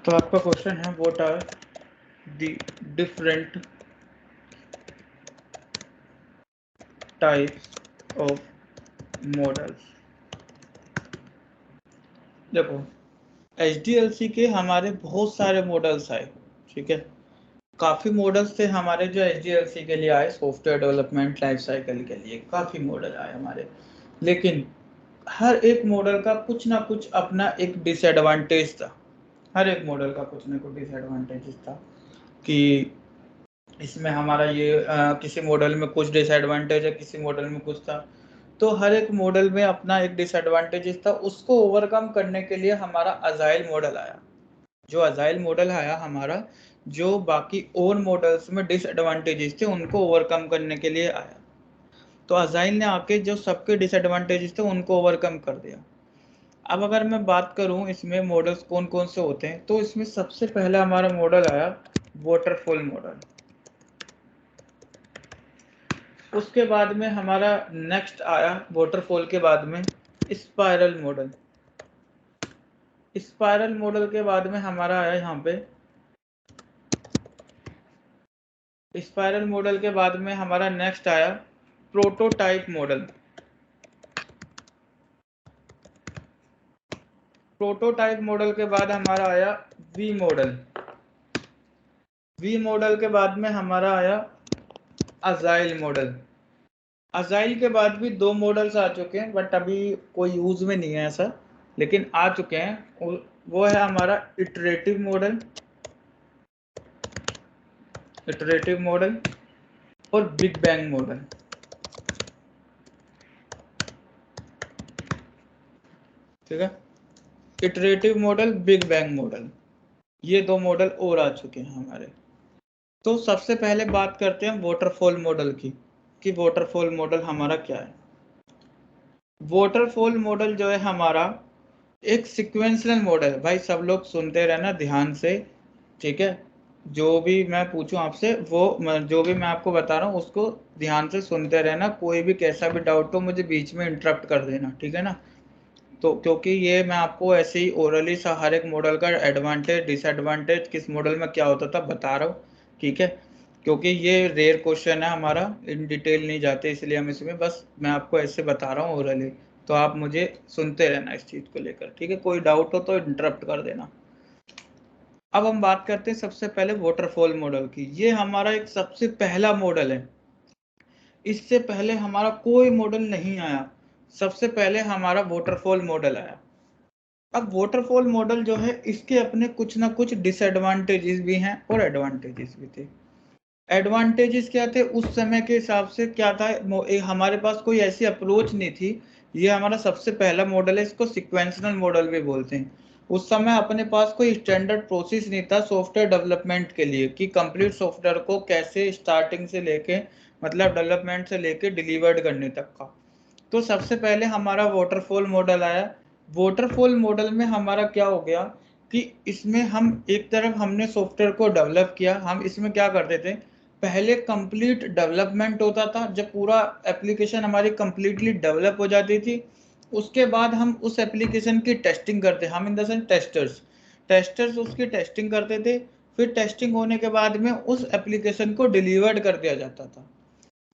तो आपका क्वेश्चन है what are the different types of models. देखो HDLC के हमारे बहुत सारे मॉडल्स आए, ठीक है, काफ़ी मॉडल्स थे हमारे जो HDLC के लिए आए, सॉफ्टवेयर डेवलपमेंट लाइफ साइकिल के लिए काफ़ी मॉडल आए हमारे, लेकिन हर एक मॉडल का कुछ ना कुछ अपना एक डिसएडवांटेज था। हर एक मॉडल का कुछ ना कुछ डिसएडवांटेजेस था कि इसमें हमारा ये किसी मॉडल में कुछ डिसएडवांटेज है, किसी मॉडल में कुछ था। तो हर एक मॉडल में अपना एक डिसएडवांटेजेस था, उसको ओवरकम करने के लिए हमारा अजाइल मॉडल आया। जो अजाइल मॉडल आया हमारा, जो बाकी और मॉडल्स में डिसएडवांटेजेस थे उनको ओवरकम करने के लिए आया। तो अजाइल ने आके जो सबके डिसएडवांटेजेस थे उनको ओवरकम कर दिया। अब अगर मैं बात करूं इसमें मॉडल्स कौन कौन से होते हैं, तो इसमें सबसे पहला हमारा मॉडल आया वाटरफॉल मॉडल। उसके बाद में हमारा नेक्स्ट आया वाटरफॉल के बाद में स्पाइरल मॉडल। स्पाइरल मॉडल के बाद में हमारा आया यहाँ पे स्पाइरल मॉडल के बाद में हमारा नेक्स्ट आया प्रोटोटाइप मॉडल। प्रोटोटाइप मॉडल के बाद हमारा आया वी मॉडल। वी मॉडल के बाद में हमारा आया अजाइल मॉडल। अजाइल के बाद भी दो मॉडल्स आ चुके हैं, बट अभी कोई यूज में नहीं है ऐसा, लेकिन आ चुके हैं। वो है हमारा इटरेटिव मॉडल, इटरेटिव मॉडल और बिग बैंग मॉडल। ठीक है, iterative model, big bang model, ये दो मॉडल और आ चुके हैं हमारे। तो सबसे पहले बात करते हैं वाटरफॉल मॉडल की, कि वाटरफॉल मॉडल हमारा क्या है। वाटरफॉल मॉडल जो है हमारा एक सिक्वेंशियल मॉडल। भाई सब लोग सुनते रहना ध्यान से, ठीक है, जो भी मैं पूछूं आपसे वो जो भी मैं आपको बता रहा हूँ उसको ध्यान से सुनते रहना। कोई भी कैसा भी डाउट हो मुझे बीच में इंटरप्ट कर देना, ठीक है ना। तो क्योंकि ये मैं आपको ऐसे ही ओरली सा हर एक मॉडल का एडवांटेज डिसएडवांटेज किस मॉडल में क्या होता था बता रहा हूँ, ठीक है, क्योंकि ये रेयर क्वेश्चन है हमारा, इन डिटेल नहीं जाते, इसलिए हम इसमें बस मैं आपको ऐसे बता रहा हूँ ओरली। तो आप मुझे सुनते रहना इस चीज़ को लेकर, ठीक है, कोई डाउट हो तो इंटरप्ट कर देना। अब हम बात करते हैं सबसे पहले वाटरफॉल मॉडल की। ये हमारा एक सबसे पहला मॉडल है, इससे पहले हमारा कोई मॉडल नहीं आया, सबसे पहले हमारा वाटरफॉल मॉडल आया। अब वाटरफॉल मॉडल जो है इसके अपने कुछ ना कुछ डिसएडवांटेजेस भी हैं और एडवांटेजेस भी थे। एडवांटेजेस क्या थे उस समय के हिसाब से, क्या था, हमारे पास कोई ऐसी अप्रोच नहीं थी। ये हमारा सबसे पहला मॉडल है, इसको सिक्वेंशनल मॉडल भी बोलते हैं। उस समय अपने पास कोई स्टैंडर्ड प्रोसेस नहीं था सॉफ्टवेयर डेवलपमेंट के लिए, कि कंप्लीट सॉफ्टवेयर को कैसे स्टार्टिंग से लेके मतलब डेवलपमेंट से लेके डिलीवर्ड करने तक का। तो सबसे पहले हमारा वाटरफॉल मॉडल आया। वाटरफॉल मॉडल में हमारा क्या हो गया कि इसमें हम एक तरफ हमने सॉफ्टवेयर को डेवलप किया। हम इसमें क्या करते थे, पहले कंप्लीट डेवलपमेंट होता था, जब पूरा एप्लीकेशन हमारी कंप्लीटली डेवलप हो जाती थी उसके बाद हम उस एप्लीकेशन की टेस्टिंग करते, हम in the sense testers testers उसकी टेस्टिंग करते थे। फिर टेस्टिंग होने के बाद में उस एप्लीकेशन को डिलीवर्ड कर दिया जाता था।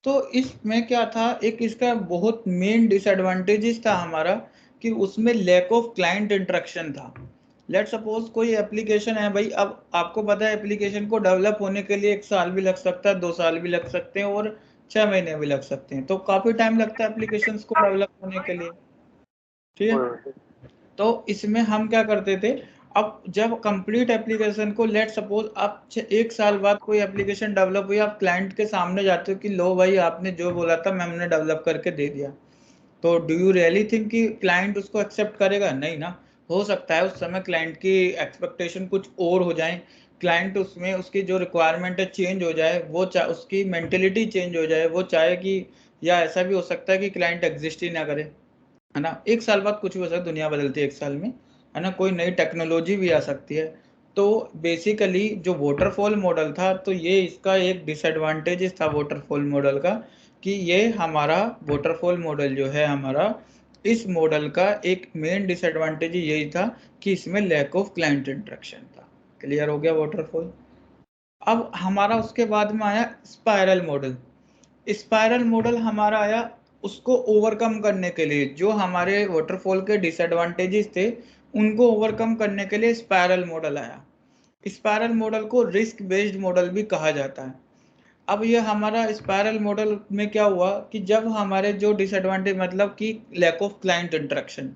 तो इसमें क्या था, एक इसका बहुत मेन डिसएडवांटेजेस था हमारा कि उसमें लैक ऑफ क्लाइंट इंटरेक्शन था। लेट सपोज कोई एप्लीकेशन है भाई, अब आपको पता है एप्लीकेशन को डेवलप होने के लिए 1 साल भी लग सकता है, 2 साल भी लग सकते हैं और 6 महीने भी लग सकते हैं, तो काफी टाइम लगता है एप्लीकेशंस को डेवलप होने के लिए, ठीक है। तो इसमें हम क्या करते थे, अब जब कंप्लीट एप्लीकेशन को लेट सपोज आप 1 साल बाद कोई एप्लीकेशन डेवलप हुई, आप क्लाइंट के सामने जाते हो कि लो भाई आपने जो बोला था मैं हमने डेवलप करके दे दिया, तो डू यू रियली थिंक कि क्लाइंट उसको एक्सेप्ट करेगा? नहीं ना। हो सकता है उस समय क्लाइंट की एक्सपेक्टेशन कुछ और हो जाए, क्लाइंट उसमें उसकी जो रिक्वायरमेंट है चेंज हो जाए, वो उसकी मेंटेलिटी चेंज हो जाए, वो चाहे कि, या ऐसा भी हो सकता है कि क्लाइंट एग्जिस्ट ही ना करे, है ना। 1 साल बाद कुछ भी हो सकता है, दुनिया बदलती है 1 साल में, है ना, कोई नई टेक्नोलॉजी भी आ सकती है। तो बेसिकली जो वाटरफॉल मॉडल था, तो ये इसका एक डिसएडवांटेज था वाटरफॉल मॉडल का, कि ये हमारा वाटरफॉल मॉडल जो है हमारा, इस मॉडल का एक मेन डिसएडवांटेज यही था कि इसमें लैक ऑफ क्लाइंट इंटरेक्शन था। क्लियर हो गया वाटरफॉल। अब हमारा उसके बाद में आया स्पाइरल मॉडल। स्पाइरल मॉडल हमारा आया उसको ओवरकम करने के लिए, जो हमारे वाटरफॉल के डिसएडवांटेजेस थे उनको ओवरकम करने के लिए स्पाइरल मॉडल आया। स्पाइरल मॉडल को रिस्क बेस्ड मॉडल भी कहा जाता है। अब ये हमारा स्पाइरल मॉडल में क्या हुआ कि जब हमारे जो डिसएडवांटेज मतलब कि लैक ऑफ क्लाइंट इंटरेक्शन,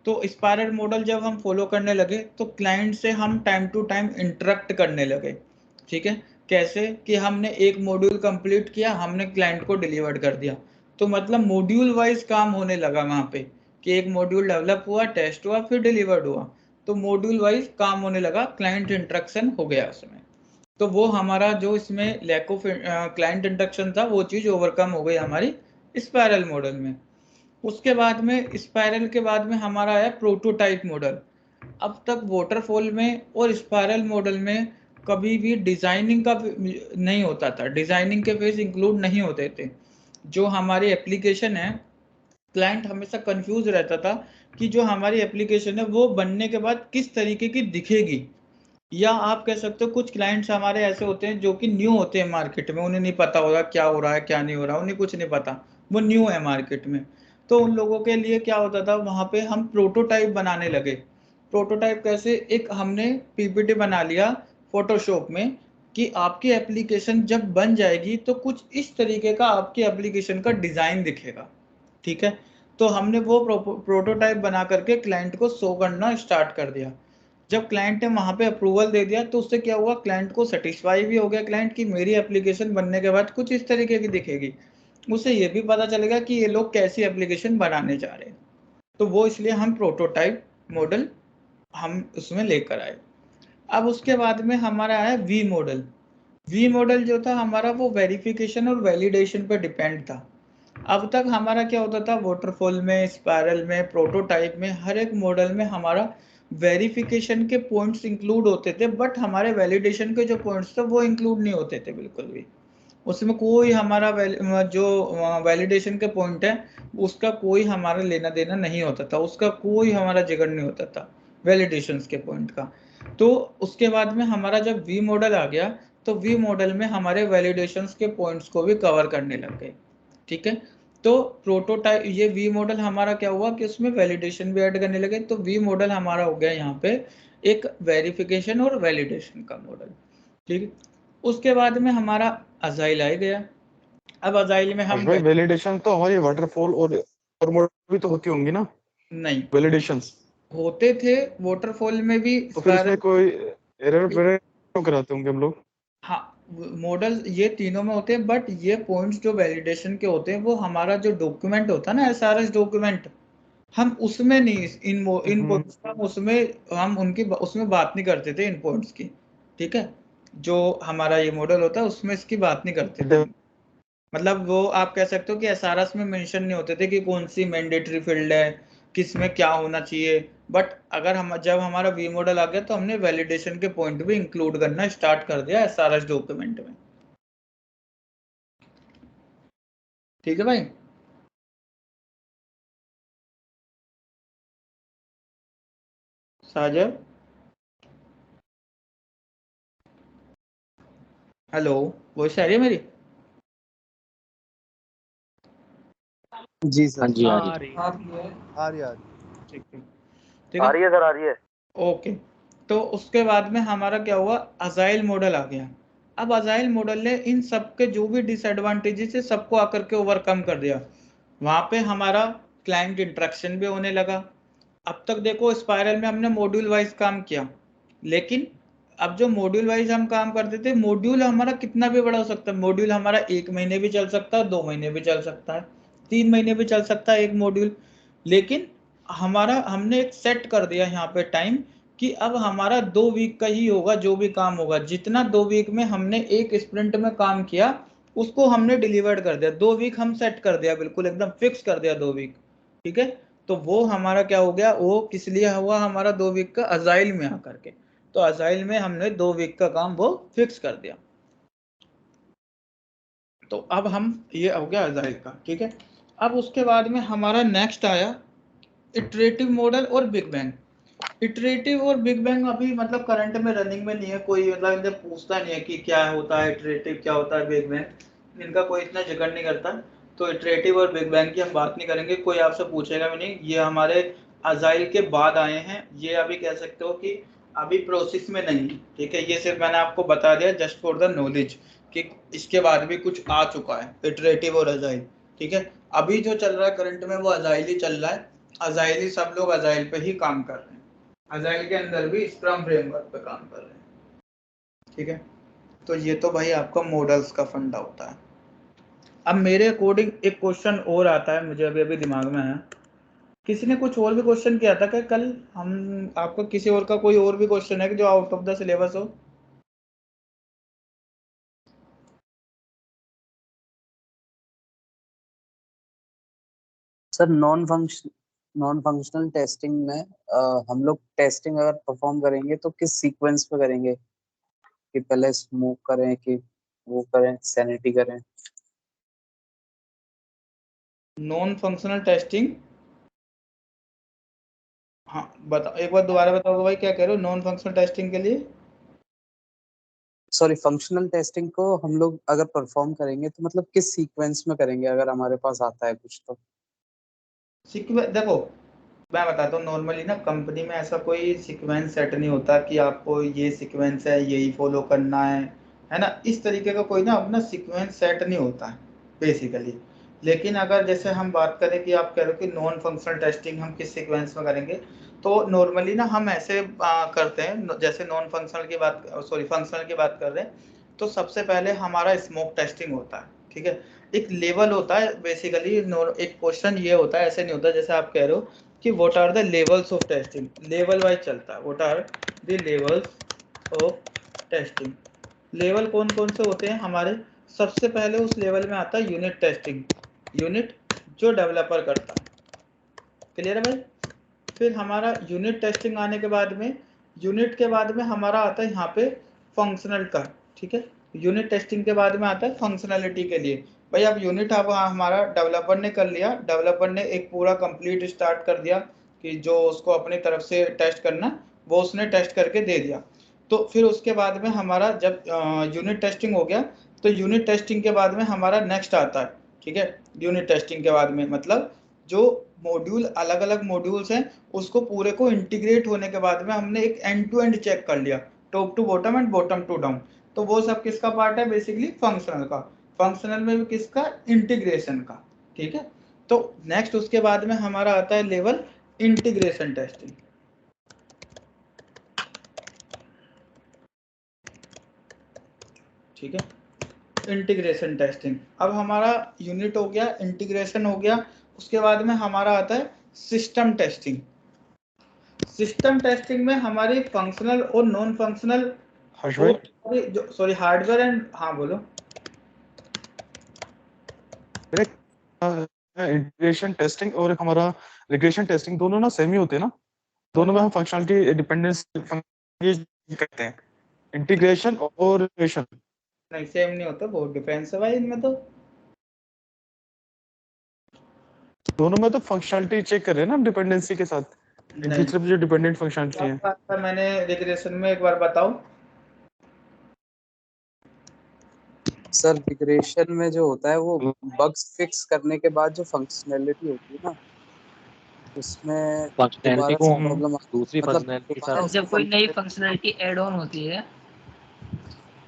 तो स्पाइरल मॉडल जब हम फॉलो करने लगे तो क्लाइंट से हम टाइम टू टाइम इंटरेक्ट करने लगे। ठीक है, कैसे कि हमने एक मॉड्यूल कंप्लीट किया, हमने क्लाइंट को डिलीवर कर दिया, तो मतलब मॉड्यूल वाइज काम होने लगा वहाँ पे कि एक मॉड्यूल डेवलप हुआ, टेस्ट हुआ, फिर डिलीवर्ड हुआ, तो मॉड्यूल वाइज काम होने लगा, क्लाइंट इंटरेक्शन हो गया उसमें। तो वो हमारा जो इसमें लैक ऑफ क्लाइंट इंटरेक्शन था वो चीज़ ओवरकम हो गई हमारी स्पाइरल मॉडल में। उसके बाद में स्पाइरल के बाद में हमारा आया प्रोटोटाइप मॉडल। अब तक वाटरफॉल में और स्पाइरल मॉडल में कभी भी डिजाइनिंग का नहीं होता था, डिजाइनिंग के फेज इंक्लूड नहीं होते थे। जो हमारी एप्लीकेशन है, क्लाइंट हमेशा कंफ्यूज रहता था कि जो हमारी एप्लीकेशन है वो बनने के बाद किस तरीके की दिखेगी। या आप कह सकते हो कुछ क्लाइंट्स हमारे ऐसे होते हैं जो कि न्यू होते हैं मार्केट में, उन्हें नहीं पता होगा क्या हो रहा है क्या नहीं हो रहा, उन्हें कुछ नहीं पता, वो न्यू है मार्केट में। तो उन लोगों के लिए क्या होता था, वहाँ पे हम प्रोटोटाइप बनाने लगे। प्रोटोटाइप कैसे, एक हमने पीपीटी बना लिया फोटोशॉप में कि आपकी एप्लीकेशन जब बन जाएगी तो कुछ इस तरीके का आपकी एप्लीकेशन का डिज़ाइन दिखेगा। ठीक है, तो हमने वो प्रोटोटाइप बना करके क्लाइंट को शो करना स्टार्ट कर दिया। जब क्लाइंट ने वहां पे अप्रूवल दे दिया तो उससे क्या हुआ, क्लाइंट को सेटिस्फाई भी हो गया क्लाइंट की मेरी एप्लीकेशन बनने के बाद कुछ इस तरीके की दिखेगी। उसे ये भी पता चलेगा कि ये लोग कैसी एप्लीकेशन बनाने जा रहे हैं। तो वो इसलिए हम प्रोटोटाइप मॉडल हम उसमें लेकर आए। अब उसके बाद में हमारा आया वी मॉडल। वी मॉडल जो था हमारा वो वेरिफिकेशन और वैलिडेशन पर डिपेंड था। अब तक हमारा क्या होता था, वाटरफॉल में, स्पाइरल में, प्रोटोटाइप में, हर एक मॉडल में हमारा वेरिफिकेशन के पॉइंट्स इंक्लूड होते थे, बट हमारे वैलिडेशन के जो पॉइंट्स थे वो इंक्लूड नहीं होते थे बिल्कुल भी। उसमें कोई हमारा जो वैलिडेशन के पॉइंट है उसका कोई हमारा लेना देना नहीं होता था, उसका कोई हमारा जिक्र नहीं होता था वैलिडेशंस के पॉइंट का। तो उसके बाद में हमारा जब वी मॉडल आ गया तो वी मॉडल में हमारे वैलिडेशंस के पॉइंट्स को भी कवर करने लग गए। ठीक है, तो प्रोटोटाइप ये वी मॉडल हमारा क्या हुआ कि उसमें वैलिडेशन भी ऐड करने लगे, तो वी मॉडल हमारा हो गया यहाँ पे एक वेरिफिकेशन और वैलिडेशन का मॉडल। ठीक है, उसके बाद में हमारा अजाइल आ गया। अब अजाइल में हम भाई वैलिडेशन तो हमारी वाटरफॉल और मॉडल भी तो होती होंगी ना नहीं वैलिडेशंस, होते थे वाटरफॉल में भी तो फिर उसमें कोई एरर क्यों कराते होंगे हम लोग? हाँ, मॉडल ये तीनों में होते हैं, बट ये पॉइंट्स जो वैलिडेशन के होते हैं वो हमारा जो डॉक्यूमेंट होता है ना, एसआरएस डॉक्यूमेंट, हम उसमें नहीं इन हम्म। पॉइंट्स का उसमें हम उनकी उसमें बात नहीं करते थे इन पॉइंट्स की। ठीक है, जो हमारा ये मॉडल होता है उसमें इसकी बात नहीं करते थे हम। मतलब वो आप कह सकते हो कि एसआरएस में मेंशन नहीं होते थे कि कौन सी मैंडेटरी फील्ड है, किस में क्या होना चाहिए। बट अगर हम जब हमारा वी मॉडल आ गया तो हमने वैलिडेशन के पॉइंट भी इंक्लूड करना स्टार्ट कर दिया एसआरएस डॉक्यूमेंट में। ठीक है भाई। साजब, हेलो, वॉइस आ रही है मेरी? जी सर। जी आ हाँ रही जी है आ रही है। ठीक ठीक ठीक है, आ रही है सर, आ रही है। ओके। तो उसके बाद में हमारा क्या हुआ, अजाइल मॉडल आ गया। अब अजाइल मॉडल ने इन सब के जो भी डिसएडवांटेजेस है सबको आकर के ओवरकम कर दिया। वहां पे हमारा क्लाइंट इंटरेक्शन भी होने लगा। अब तक देखो स्पाइरल में हमने मॉड्यूल वाइज काम किया, लेकिन अब जो मॉड्यूल वाइज हम काम करते थे, मॉड्यूल हमारा कितना भी बड़ा हो सकता है, मॉड्यूल हमारा 1 महीने भी चल सकता है, 2 महीने भी चल सकता है, 3 महीने भी चल सकता है एक मॉड्यूल। लेकिन हमारा हमने एक सेट कर दिया यहाँ पे टाइम कि अब हमारा 2 वीक का ही होगा, जो भी काम होगा जितना 2 वीक में हमने एक स्प्रिंट में काम किया उसको हमने डिलीवर्ड कर दिया। 2 वीक हम सेट कर दिया, बिल्कुल एकदम फिक्स कर दिया 2 वीक। ठीक है, तो वो हमारा क्या हो गया, वो किस लिए हुआ हमारा 2 वीक का, अजाइल में आकर के। तो अजाइल में हमने 2 वीक का काम वो फिक्स कर दिया। तो अब हम ये हो गया अजाइल का। ठीक है, अब उसके बाद में हमारा नेक्स्ट आया इटरेटिव मॉडल और बिग बैंग। इटरेटिव और बिग बैंग अभी मतलब करंट में रनिंग में नहीं है, कोई मतलब इनसे पूछता नहीं है कि क्या होता है इटरेटिव, क्या होता है बिग बैंग, इनका कोई इतना जिक्र नहीं करता। तो इटरेटिव और बिग बैंग की हम बात नहीं करेंगे, कोई आपसे पूछेगा भी नहीं। ये हमारे अजाइल के बाद आए हैं, ये अभी कह सकते हो कि अभी प्रोसेस में नहीं है, ठीक है। ये सिर्फ मैंने आपको बता दिया जस्ट फॉर द नॉलेज कि इसके बाद भी कुछ आ चुका है इटरेटिव और अजाइल, ठीक है। अभी जो चल रहा है करंट में वो अजाइल ही चल रहा है, अजाइल ही, सब लोग अजाइल पे ही काम कर रहे हैं, अजाइल के अंदर भी स्क्रम फ्रेमवर्क पे काम कर रहे हैं, ठीक है। तो ये तो भाई आपका मॉडल्स का फंडा होता है। अब मेरे अकॉर्डिंग एक क्वेश्चन और आता है, मुझे अभी अभी दिमाग में है, किसी ने कुछ और भी क्वेश्चन किया था क्या कल? हम आपको किसी और का कोई और भी क्वेश्चन है कि जो आउट ऑफ द सिलेबस हो? सर नॉन फंक्शनल टेस्टिंग में हम लोग टेस्टिंग अगर परफॉर्म करेंगे तो किस सीक्वेंस पे करेंगे, कि पहले स्मोक करें कि वो करें सैनिटी करें? नॉन फंक्शनल टेस्टिंग, हाँ बताओ एक बार दोबारा बताओ भाई, क्या कह रहे हो नॉन फंक्शनल टेस्टिंग के लिए? सॉरी, फंक्शनल टेस्टिंग को हम लोग अगर परफॉर्म करेंगे तो मतलब किस सीक्वेंस में करेंगे, अगर हमारे पास आता है कुछ तो? सीक्वेंस देखो, मैं बताता हूँ, नॉर्मली ना कंपनी में ऐसा कोई सीक्वेंस सेट नहीं होता कि आपको ये सीक्वेंस है यही फॉलो करना है ना, इस तरीके का कोई ना अपना सीक्वेंस सेट नहीं होता है बेसिकली। लेकिन अगर जैसे हम बात करें कि आप कह रहे हो कि नॉन फंक्शनल टेस्टिंग हम किस सीक्वेंस में करेंगे, तो नॉर्मली ना हम ऐसे करते हैं, जैसे नॉन फंक्शनल की बात, सॉरी फंक्शनल की बात कर रहे हैं, तो सबसे पहले हमारा स्मोक टेस्टिंग होता है, ठीक है। एक लेवल होता है बेसिकली, एक क्वेश्चन ये होता है, ऐसे नहीं होता जैसे आप कह रहे हो कि what are the levels of testing, level wise चलता है, what are the levels of testing. Level कौन कौन से होते हैं हमारे? सबसे पहले उस लेवल में आता है यूनिट टेस्टिंग, यूनिट जो डेवलपर करता है, क्लियर है भाई। फिर हमारा यूनिट टेस्टिंग आने के बाद में, यूनिट के बाद में हमारा आता है यहाँ पे फंक्शनल का, ठीक है। यूनिट टेस्टिंग के बाद में आता है फंक्शनैलिटी के लिए। भाई अब यूनिट अब हमारा डेवलपर ने कर लिया, डेवलपर ने एक पूरा कंप्लीट स्टार्ट कर दिया कि जो उसको अपनी तरफ से टेस्ट करना वो उसने टेस्ट करके दे दिया। तो फिर उसके बाद में हमारा जब यूनिट टेस्टिंग हो गया, तो यूनिट टेस्टिंग के बाद में हमारा नेक्स्ट आता है, ठीक है। यूनिट टेस्टिंग के बाद में मतलब जो मॉड्यूल, अलग अलग मॉड्यूल्स हैं, उसको पूरे को इंटीग्रेट होने के बाद में हमने एक एंड टू एंड चेक कर लिया, top to bottom and bottom to down. तो वो सब किसका पार्ट है? बेसिकली फंक्शनल का। फंक्शनल में भी किसका? इंटीग्रेशन का, ठीक है। तो नेक्स्ट उसके बाद में हमारा आता है लेवल इंटीग्रेशन टेस्टिंग, ठीक है। इंटीग्रेशन टेस्टिंग, अब हमारा यूनिट हो गया, इंटीग्रेशन हो गया, उसके बाद में हमारा आता है सिस्टम टेस्टिंग। सिस्टम टेस्टिंग में हमारी फंक्शनल और नॉन फंक्शनल हर्ष भाई, जो सॉरी हार्डवेयर एंड, हाँ बोलो। इंटीग्रेशन टेस्टिंग और हमारा रिग्रेशन टेस्टिंग दोनों ना सेम ही होते हैं ना? दोनों में हम फंक्शनलिटी डिपेंडेंस करते हैं, इंटीग्रेशन और रिग्रेशन। नहीं सेम नहीं होता, बहुत डिफरेंस है भाई इनमें तो। दोनों में तो फंक्शनलिटी चेक कर रहे हैं ना हम डिपेंडेंसी के साथ, एक नहीं, दूसरे पे जो डिपेंडेंट फंक्शनलिटी है। मैंने रिग्रेशन में एक बार बताओ। सर रिग्रेशन में जो होता है वो बग्स फिक्स करने के बाद जो फंक्शनैलिटी होती है ना, उसमें फंक्शनैलिटी दोबारा को से हम प्रॉब्लम दूसरी मतलब फंक्शनैलिटी के दोबारा साथ, उसको जब कोई नई फंक्शनैलिटी ऐड ऑन होती है।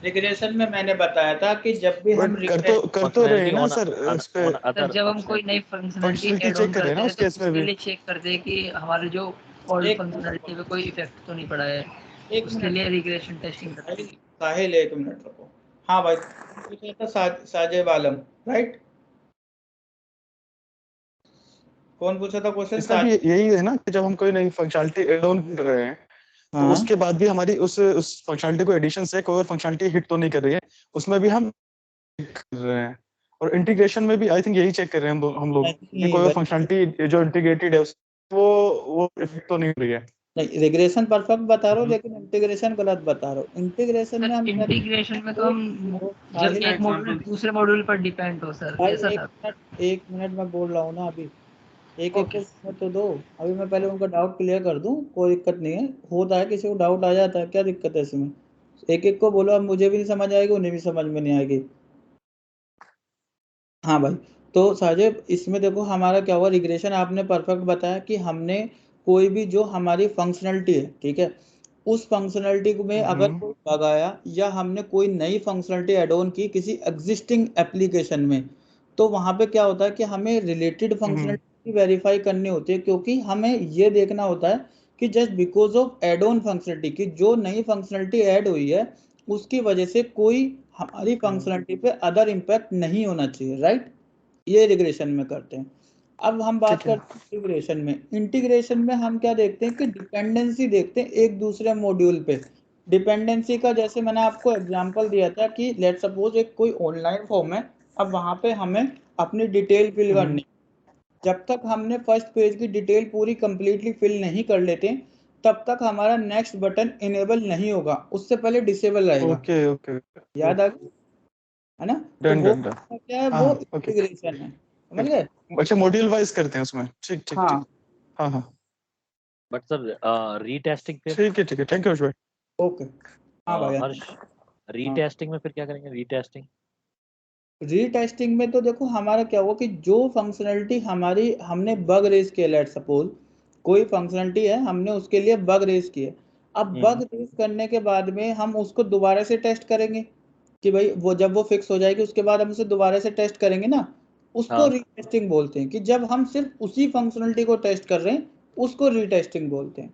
रिग्रेशन में मैंने बताया था कि जब भी हम बट कर तो रहे हैं ना सर इस पे, सर जब हम कोई नई functionality functionality add check on कर रहे हैं करते ना हैं उस तो केस में उसके भी। लिए चेक करते हैं कि हमारे जो ओल्ड एक फंक्शनैलिटी पे कोई इफेक्ट तो नहीं पड़ा है, एक उसके मिनट लिए रिग्रेशन टेस्टिंग करते हैं। साहिल, एक मिनट रुको। हाँ भाई, पूछा था साजिब आलम, राइट? कौन पूछा था क्वेश्चन? इसका भी यही है ना कि जब हम कोई नई फंक्शनलिटी ऐड ऑन कर रहे हैं तो हाँ, उसके बाद भी हमारी उस फंक्शनलिटी को एडिशन से कोई और फंक्शनलिटी हिट तो नहीं कर रही है, उसमें भी हम कर रहे हैं। और इंटीग्रेशन में भी आई थिंक यही चेक कर रहे हैं हम लोग कि कोई और फंक्शनलिटी जो इंटीग्रेटेड है वो इफेक्ट तो नहीं हो रही है। नहीं रिग्रेशन परफेक्ट बता रहा हूँ, लेकिन इंटीग्रेशन गलत बता रहा हूँ। इंटीग्रेशन में हम इंटीग्रेशन में तो हम जब एक मॉड्यूल दूसरे मॉड्यूल पर डिपेंड हो सर, ऐसा था। एक मिनट मैं बोल रहा हूँ ना अभी। एक एक को तो दो, अभी मैं पहले उनका डाउट क्लियर कर दूं, कोई दिक्कत नहीं है, होता है किसी को डाउट आ जाता है, क्या दिक्कत है इसमें, एक एक को बोलो, अब मुझे भी नहीं समझ आएगी, उन्हें भी समझ में नहीं आएगी। हाँ भाई, तो साजिब इसमें देखो हमारा क्या हुआ, रिग्रेशन आपने परफेक्ट बताया कि हमने कोई भी जो हमारी फंक्शनलिटी है, ठीक है, उस फंक्शनलिटी में अगर कोई बग आया या हमने कोई नई फंक्शनलिटी ऐड ऑन की किसी एग्जिस्टिंग एप्लीकेशन में, तो वहां पे क्या होता है कि हमें रिलेटेड फंक्शनलिटी वेरीफाई करनी होती है, क्योंकि हमें ये देखना होता है कि just because of add on functionality की जो नई फंक्शनलिटी ऐड हुई है उसकी वजह से कोई हमारी फंक्शनलिटी पे अदर इम्पैक्ट नहीं होना चाहिए, राइट। ये रिग्रेशन में करते हैं। अब हम बात करते हैं इंटीग्रेशन में। इंटीग्रेशन में हम क्या देखते हैं कि डिपेंडेंसी देखते हैं एक दूसरे मॉड्यूल पे। डिपेंडेंसी का जैसे मैंने आपको एग्जांपल दिया था कि लेट सपोज एक कोई ऑनलाइन फॉर्म है, अब वहां पे हमें अपनी डिटेल फिल करनी, जब तक हमने फर्स्ट पेज की डिटेल पूरी कंप्लीटली फिल नहीं कर लेते तब तक हमारा नेक्स्ट बटन इनेबल नहीं होगा, उससे पहले डिसेबल रहेगा। ओके ओके याद आ गया है ना। तो डन वो डन डन। क्या है, हाँ वो ओके, इंटीग्रेशन है, समझ गए। अच्छा मॉड्यूल वाइज करते हैं उसमें, ठीक ठीक हाँ ठीक। हाँ हाँ बट सर रीटेस्टिंग पे ठीक है, थैंक यू भाई। ओके। हाँ भाई, हर्ष, रीटेस्टिंग में फिर क्या करेंगे? रीटेस्टिंग रीटेस्टिंग में तो देखो हमारा क्या हुआ कि जो फंक्शनलिटी हमारी हमने बग रेज किया, लेट सपोज कोई फंक्शनलिटी है हमने उसके लिए बग रेज किया, अब बग रेज करने के बाद में हम उसको दोबारा से टेस्ट करेंगे कि भाई वो जब वो फिक्स हो जाएगी उसके बाद हम उसे दोबारा से टेस्ट करेंगे ना, उसको हाँ। रीटेस्टिंग बोलते हैं। कि जब हम सिर्फ उसी फंक्शनलिटी को टेस्ट कर रहे हैं उसको रीटेस्टिंग बोलते हैं।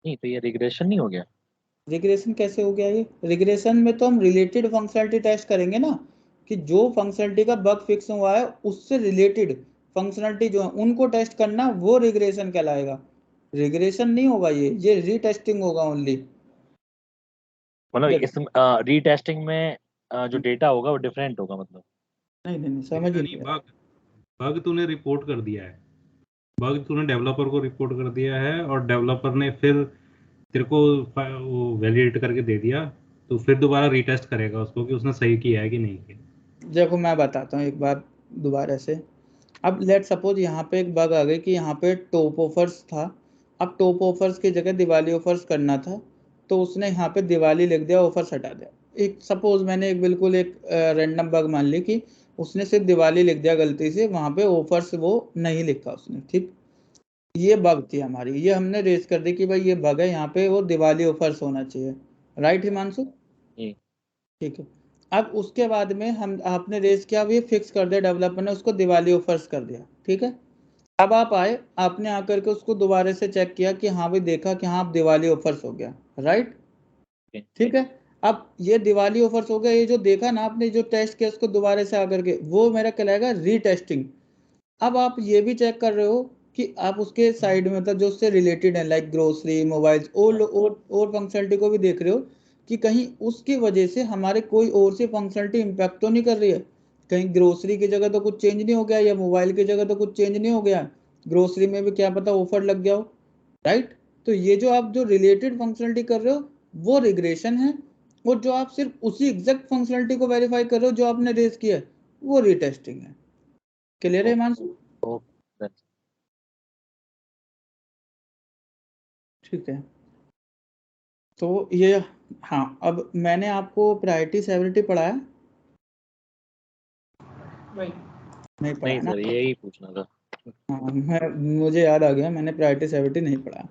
नहीं तो ये रिग्रेशन नहीं हो गया? रिग्रेशन कैसे हो गया? ये रिग्रेशन में तो हम रिलेटेड फंक्शनलिटी टेस्ट करेंगे ना, कि जो फंक्शनलिटी का बग फिक्स हुआ है उससे रिलेटेड फंक्शनलिटी जो है उनको टेस्ट करना, वो रिग्रेशन कहलाएगा। रिग्रेशन नहीं होगा, ये रीटेस्टिंग होगा ओनली। मतलब इस रीटेस्टिंग में जो डेटा होगा वो डिफरेंट होगा मतलब? नहीं नहीं, समझ ही नहीं। बग बग तूने रिपोर्ट कर दिया है, बग तूने डेवलपर को रिपोर्ट कर दिया है और डेवलपर ने फिर तेरे को वो वैलिडेट करके दे दिया, तो फिर दोबारा रीटेस्ट करेगा उसको कि उसने सही किया है कि नहीं किया। देखो मैं बताता हूँ एक बार दोबारा से। अब लेट सपोज यहाँ पे एक बग आ गई कि यहाँ पे टॉप ऑफर्स था, अब टॉप ऑफर्स की जगह दिवाली ऑफर्स करना था, तो उसने यहाँ पे दिवाली लिख दिया, ऑफर्स हटा दिया। एक सपोज मैंने एक बिल्कुल एक रैंडम बग मान ली कि उसने सिर्फ दिवाली लिख दिया गलती से, वहाँ पे ऑफर्स वो नहीं लिखा उसने, ठीक। ये बग थी हमारी, ये हमने रेस कर दी कि भाई ये बग है, यहाँ पे वो दिवाली ऑफर्स होना चाहिए, राइट हिमांशु। ठीक है। अब उसके बाद में हम आपने रेस किया, अब ये फिक्स कर दिया, डेवलपर ने उसको दिवाली ऑफर्स कर दिया, ठीक है। अब आप आए, आपने आकर के उसको दोबारा से चेक किया कि हाँ भाई, देखा कि हाँ दिवाली ऑफर्स हो गया, राइट। ठीक है। अब ये दिवाली ऑफर्स हो गया, ये जो देखा ना आपने, जो टेस्ट किया उसको दोबारा से आकर के, वो मेरा कहलाएगा रीटेस्टिंग। अब आप ये भी चेक कर रहे हो कि आप उसके साइड में, मतलब जो उससे रिलेटेड है, लाइक ग्रोसरी, मोबाइल्स और फंक्शनलिटी को भी देख रहे हो कि कहीं उसकी वजह से हमारे कोई और सी फंक्शनलिटी इम्पैक्ट तो नहीं कर रही है। कहीं ग्रोसरी की जगह तो कुछ चेंज नहीं हो गया, या मोबाइल की जगह तो कुछ चेंज नहीं हो गया, ग्रोसरी में भी क्या पता ऑफर लग गया हो, राइट। तो ये जो आप जो रिलेटेड फंक्शनलिटी कर रहे हो वो रिग्रेशन है, और जो आप सिर्फ उसी एग्जैक्ट फंक्शनलिटी को वेरीफाई कर रहे हो जो आपने रेज किया है, वो रीटेस्टिंग है। क्लियर है हिमांशु? ठीक है। तो ये, हाँ, अब मैंने आपको प्रायोरिटी सेवरिटी पढ़ाया? नहीं पढ़ाया नहीं ना। सर, यही पूछना था। हाँ, मुझे याद आ गया, मैंने प्रायोरिटी सेवरिटी नहीं पढ़ाया।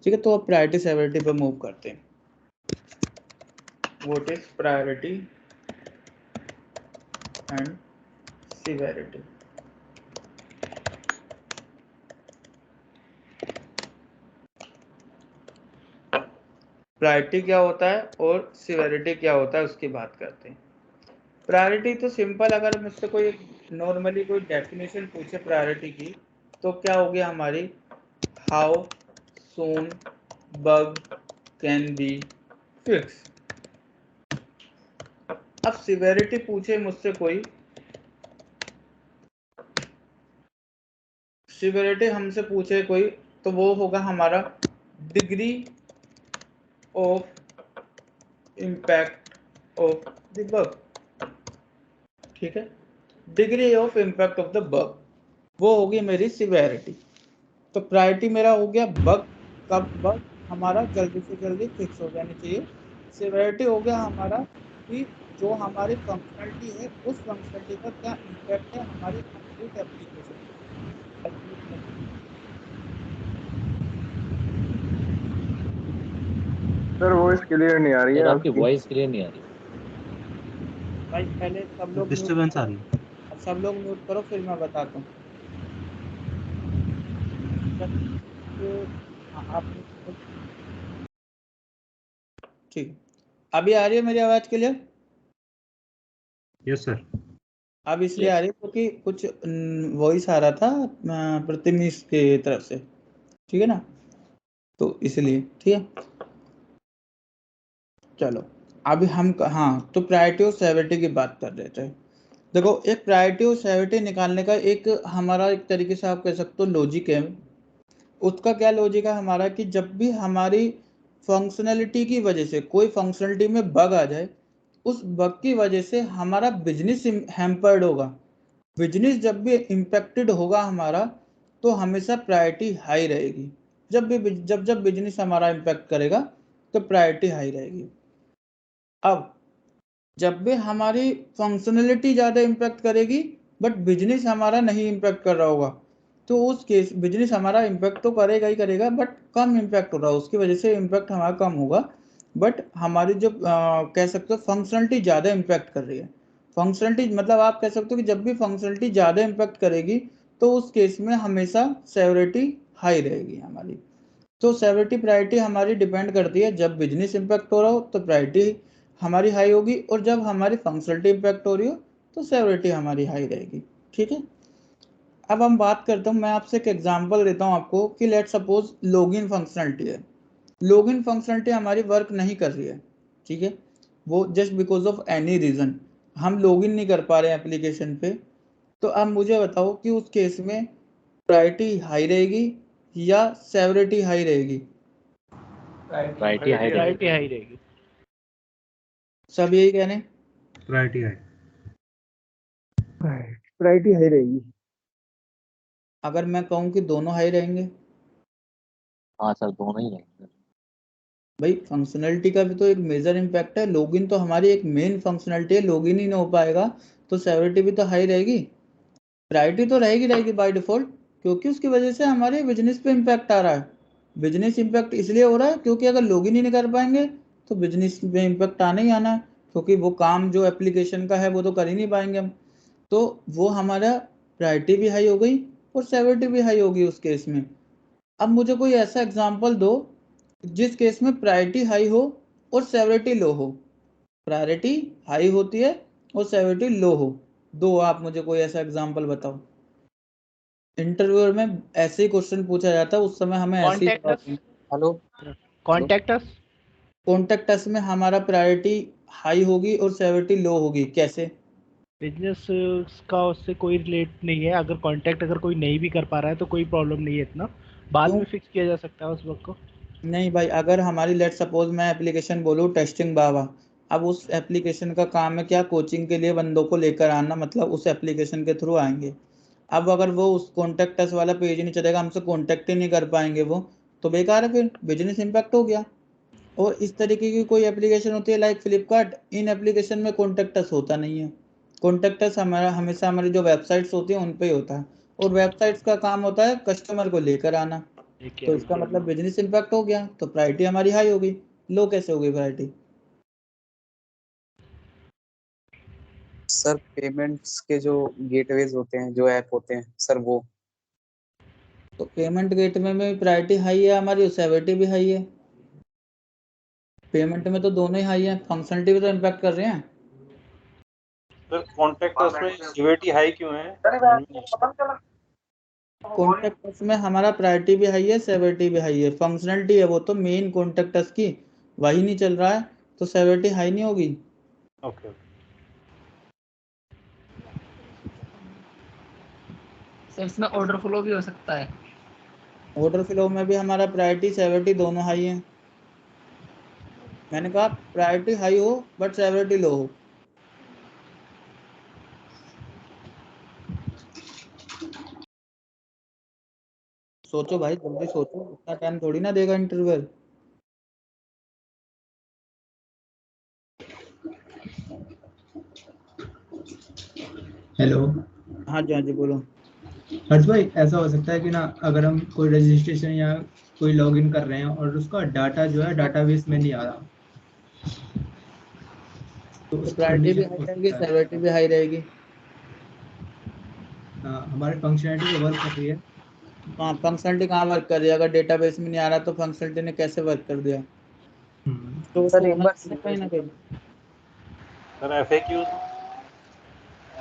ठीक है, तो अब प्रायोरिटी सेवरिटी पर मूव करते हैं। What is priority and severity? Priority क्या होता है और सिवेरिटी क्या होता है उसकी बात करते हैं। प्रायोरिटी तो सिंपल, अगर मुझसे कोई नॉर्मली कोई डेफिनेशन पूछे प्रायोरिटी की, तो क्या हो गया हमारी, how soon bug can be fix. अब सिवेरिटी पूछे मुझसे कोई, सिवेरिटी हमसे पूछे कोई, तो वो होगा हमारा degree of impact of the bug. ठीक है, degree of impact of the bug, वो होगी मेरी सिवेरिटी। तो प्रायोरिटी मेरा हो गया बग, कब बग हमारा जल्दी से जल्दी फिक्स हो जानी चाहिए। सिवेरिटी हो गया हमारा कि जो हमारी फंक्शनलिटी है उस फंक्शनलिटी का क्या इम्पैक्ट है हमारी complete application. Sir voice clear नहीं आ रही है सर आपकी आपकी। वॉइस क्लियर नहीं आ रही। भाई पहले सब लोग डिस्टरबेंस आ रही है। सब लोग म्यूट करो फिर मैं बताता हूँ। हाँ, आप ठीक, अभी आ रही है मेरी आवाज क्लियर? Yes sir. अब इसलिए Yes. आ रही है क्योंकि कुछ वॉइस आ रहा था प्रतिमिश के तरफ से, ठीक है ना, तो इसलिए ठीक है। चलो अभी हम हाँ, तो प्रायोरिटी और सेवरिटी की बात कर रहे थे। देखो एक प्रायोरिटी और सेवरिटी निकालने का एक हमारा एक तरीके से आप कह सकते हो लॉजिक है। उसका क्या लॉजिक है हमारा कि जब भी हमारी फंक्शनैलिटी की वजह से कोई फंक्शनैलिटी में बग आ जाए, उस बग की वजह से हमारा बिजनेस हैम्पर्ड होगा। बिजनेस जब भी इम्पैक्टेड होगा हमारा, तो हमेशा प्रायोरिटी हाई रहेगी। जब बिजनेस हमारा इम्पैक्ट करेगा तो प्रायोरिटी हाई रहेगी। अब जब भी हमारी फंक्शनैलिटी ज़्यादा इम्पैक्ट करेगी बट बिजनेस हमारा नहीं इम्पैक्ट कर रहा होगा, तो उस केस बिजनेस हमारा इम्पैक्ट तो करेगा ही करेगा बट कम इम्पैक्ट हो रहा है, उसकी वजह से इम्पैक्ट हमारा कम होगा। बट हमारी जो कह सकते हो फंक्शनलिटी ज़्यादा इम्पैक्ट कर रही है। फंक्शनलिटी मतलब आप कह सकते हो कि जब भी फंक्शनलिटी ज़्यादा इम्पैक्ट करेगी तो उस केस में हमेशा सेवरिटी हाई रहेगी हमारी। तो सेवरिटी प्रायोरिटी हमारी डिपेंड करती है, जब बिजनेस इम्पैक्ट हो रहा हो तो प्रायोरिटी हमारी हाई होगी, और जब हमारी फंक्शनलिटी इम्पैक्ट हो रही हो तो सेवरिटी हमारी हाई रहेगी। ठीक है, अब हम बात करते हैं, मैं आपसे एक एग्जांपल देता हूं आपको कि लेट सपोज लॉगिन फंक्शनलिटी है। लॉगिन फंक्शनलिटी हमारी वर्क नहीं कर रही है, ठीक है, वो just because of any reason हम लॉगिन नहीं कर पा रहे हैं एप्लीकेशन पे। तो अब मुझे बताओ कि उस केस में प्रायोरिटी हाई रहेगी या सेवरिटी हाई रहेगी? प्रायोरिटी हाई रहेगी। सब यही कह रहे हैं प्रायोरिटी है। प्रायोरिटी हाई रहेगी। अगर मैं कहूँ कि दोनों हाई रहेंगे? हाँ सर दोनों ही रहेंगे। भाई फंक्शनलिटी का भी तो एक मेजर इम्पैक्ट है, लॉगिन तो हमारी एक मेन फंक्शनलिटी है, लॉगिन ही ना हो पाएगा तो सेवरिटी भी तो हाई रहेगी। प्रायोरिटी तो रहेगी बाय डिफॉल्ट, क्योंकि उसकी वजह से हमारे बिजनेस पे इम्पैक्ट आ रहा है। बिजनेस इम्पैक्ट इसलिए हो रहा है क्योंकि अगर लॉगिन ही नहीं कर पाएंगे तो बिजनेस में इम्पैक्ट आना ही आना है, क्योंकि वो काम जो एप्लीकेशन का है वो तो कर ही नहीं पाएंगे हम। तो वो हमारा प्रायोरिटी भी हाई हो गई और सेवरिटी भी हाई होगी उस केस में। अब मुझे कोई ऐसा एग्जांपल दो जिस केस में प्रायोरिटी हाई हो और सेवरिटी लो हो। प्रायोरिटी हाई होती है और सेवरिटी लो हो, दो आप मुझे कोई ऐसा एग्जांपल बताओ। इंटरव्यूअर में ऐसे ही क्वेश्चन पूछा जाता है, उस समय हमें ऐसे ही जवाब देना। Hello contact us. Contact us में हमारा प्रायोरिटी हाई होगी और सेवरिटी लो होगी, कैसे? बिजनेस का उससे कोई रिलेट नहीं है, अगर कांटेक्ट अगर कोई नहीं भी कर पा रहा है तो कोई प्रॉब्लम नहीं है, इतना बाद क्यों? में फिक्स किया जा सकता है उस वक्त को। नहीं भाई, अगर हमारी लेट सपोज मैं एप्लीकेशन बोलूँ टेस्टिंग बाबा, अब उस एप्लीकेशन का काम है क्या, कोचिंग के लिए बंदों को लेकर आना, मतलब उस एप्लीकेशन के थ्रू आएंगे। अब अगर वो उस कॉन्टेक्ट अस वाला पेज ही नहीं चलेगा, हमसे कॉन्टेक्ट ही नहीं कर पाएंगे वो, तो बेकार है, फिर बिजनेस इम्पैक्ट हो गया। और इस तरीके की कोई एप्लीकेशन होती है लाइक फ्लिपकार्ट, इन एप्लीकेशन में कॉन्टेक्ट अस होता नहीं है। कॉन्टेक्ट अस हमारा हमेशा हमारी जो वेबसाइट्स होती हैं उन पे ही होता है, और वेबसाइट्स का काम होता है कस्टमर को लेकर आना। तो इसका मतलब बिजनेस इम्पैक्ट हो गया, तो प्रायोरिटी हमारी हाई होगी। लो कैसे होगी प्रायोरिटी? सर पेमेंट्स के जो गेटवेज होते हैं, जो ऐप होते हैं सर, वो तो पेमेंट गेट में प्रायोरिटी हाई है हमारी, सेवरिटी भी हाई है। पेमेंट में तो दोनों ही हाई है, फंक्शनलिटी भी तो इम्पैक्ट कर रहे हैं। सर कॉन्टेक्ट अस में सीवीटी हाई क्यों है? कॉन्टेक्ट अस में हमारा प्रायोरिटी भी हाई है, सेवरिटी भी हाई है। फंक्शनलिटी है वो तो मेन कॉन्टेक्ट अस की, वही नहीं चल रहा है तो सेवरिटी हाई नहीं होगी। ओके। सर इसमें ऑर्डर फ्लो भी हो सकता है। ऑर्डर फ्लो में भी हमारा प्रायोरिटी सेवरिटी दोनों हाई है। मैंने कहा प्रायोरिटी हाई हो बट सेवरिटी लो हो। सोचो भाई, जल्दी सोचो, इतना टाइम थोड़ी ना देगा इंटरवल। हेलो। हाँ जी, हाँ जी, बोलो। हर्ष भाई, ऐसा हो सकता है कि ना, अगर हम कोई रजिस्ट्रेशन या कोई लॉगिन कर रहे हैं और उसका डाटा जो है डाटाबेस में नहीं आ रहा, तो तो उस प्रायोरिटी भी कंडीशन हाई हो रहेगी, सकता है। सेवरिटी भी हाई रहेगी। हमारी फंक्शनलिटी तो वर्क कर रही है। हाँ, फंक्शनलिटी कहाँ वर्क कर रही है? अगर डेटाबेस में नहीं आ रहा तो फंक्शनलिटी ने कैसे वर्क कर दिया? तो सर उसको एक होना बार चाहिए कहीं ना कहीं। सर FAQ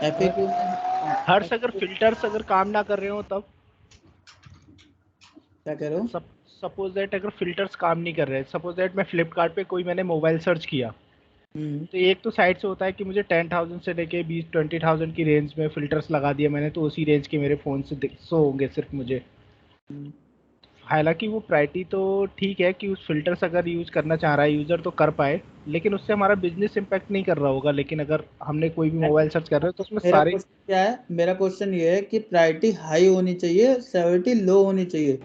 FAQ में हर्ष, अगर फिल्टर्स अगर काम ना कर रहे हो तब? क्या कह रहे हो? सपोज दैट अगर फिल्टर्स काम नहीं कर रहे, सपोज दैट मैं फ्लिपकार्ट पे कोई मैंने मोबाइल सर्च किया, तो एक तो साइट से होता है कि मुझे 10,000 से लेके 20-20,000 की रेंज में फिल्टर्स लगा दिया मैंने, तो उसी रेंज के मेरे फ़ोन से शो होंगे सिर्फ मुझे। हालांकि वो प्रायोरिटी तो ठीक है कि उस फिल्टर्स अगर यूज़ करना चाह रहा है यूज़र तो कर पाए, लेकिन उससे हमारा बिजनेस इम्पैक्ट नहीं कर रहा होगा। लेकिन अगर हमने कोई भी मोबाइल सर्च कर रहे हो तो उसमें मेरा सारे क्वेश्चन क्या है? मेरा क्वेश्चन ये है कि प्रायोरिटी हाई होनी चाहिए, सेवरिटी लो होनी चाहिए,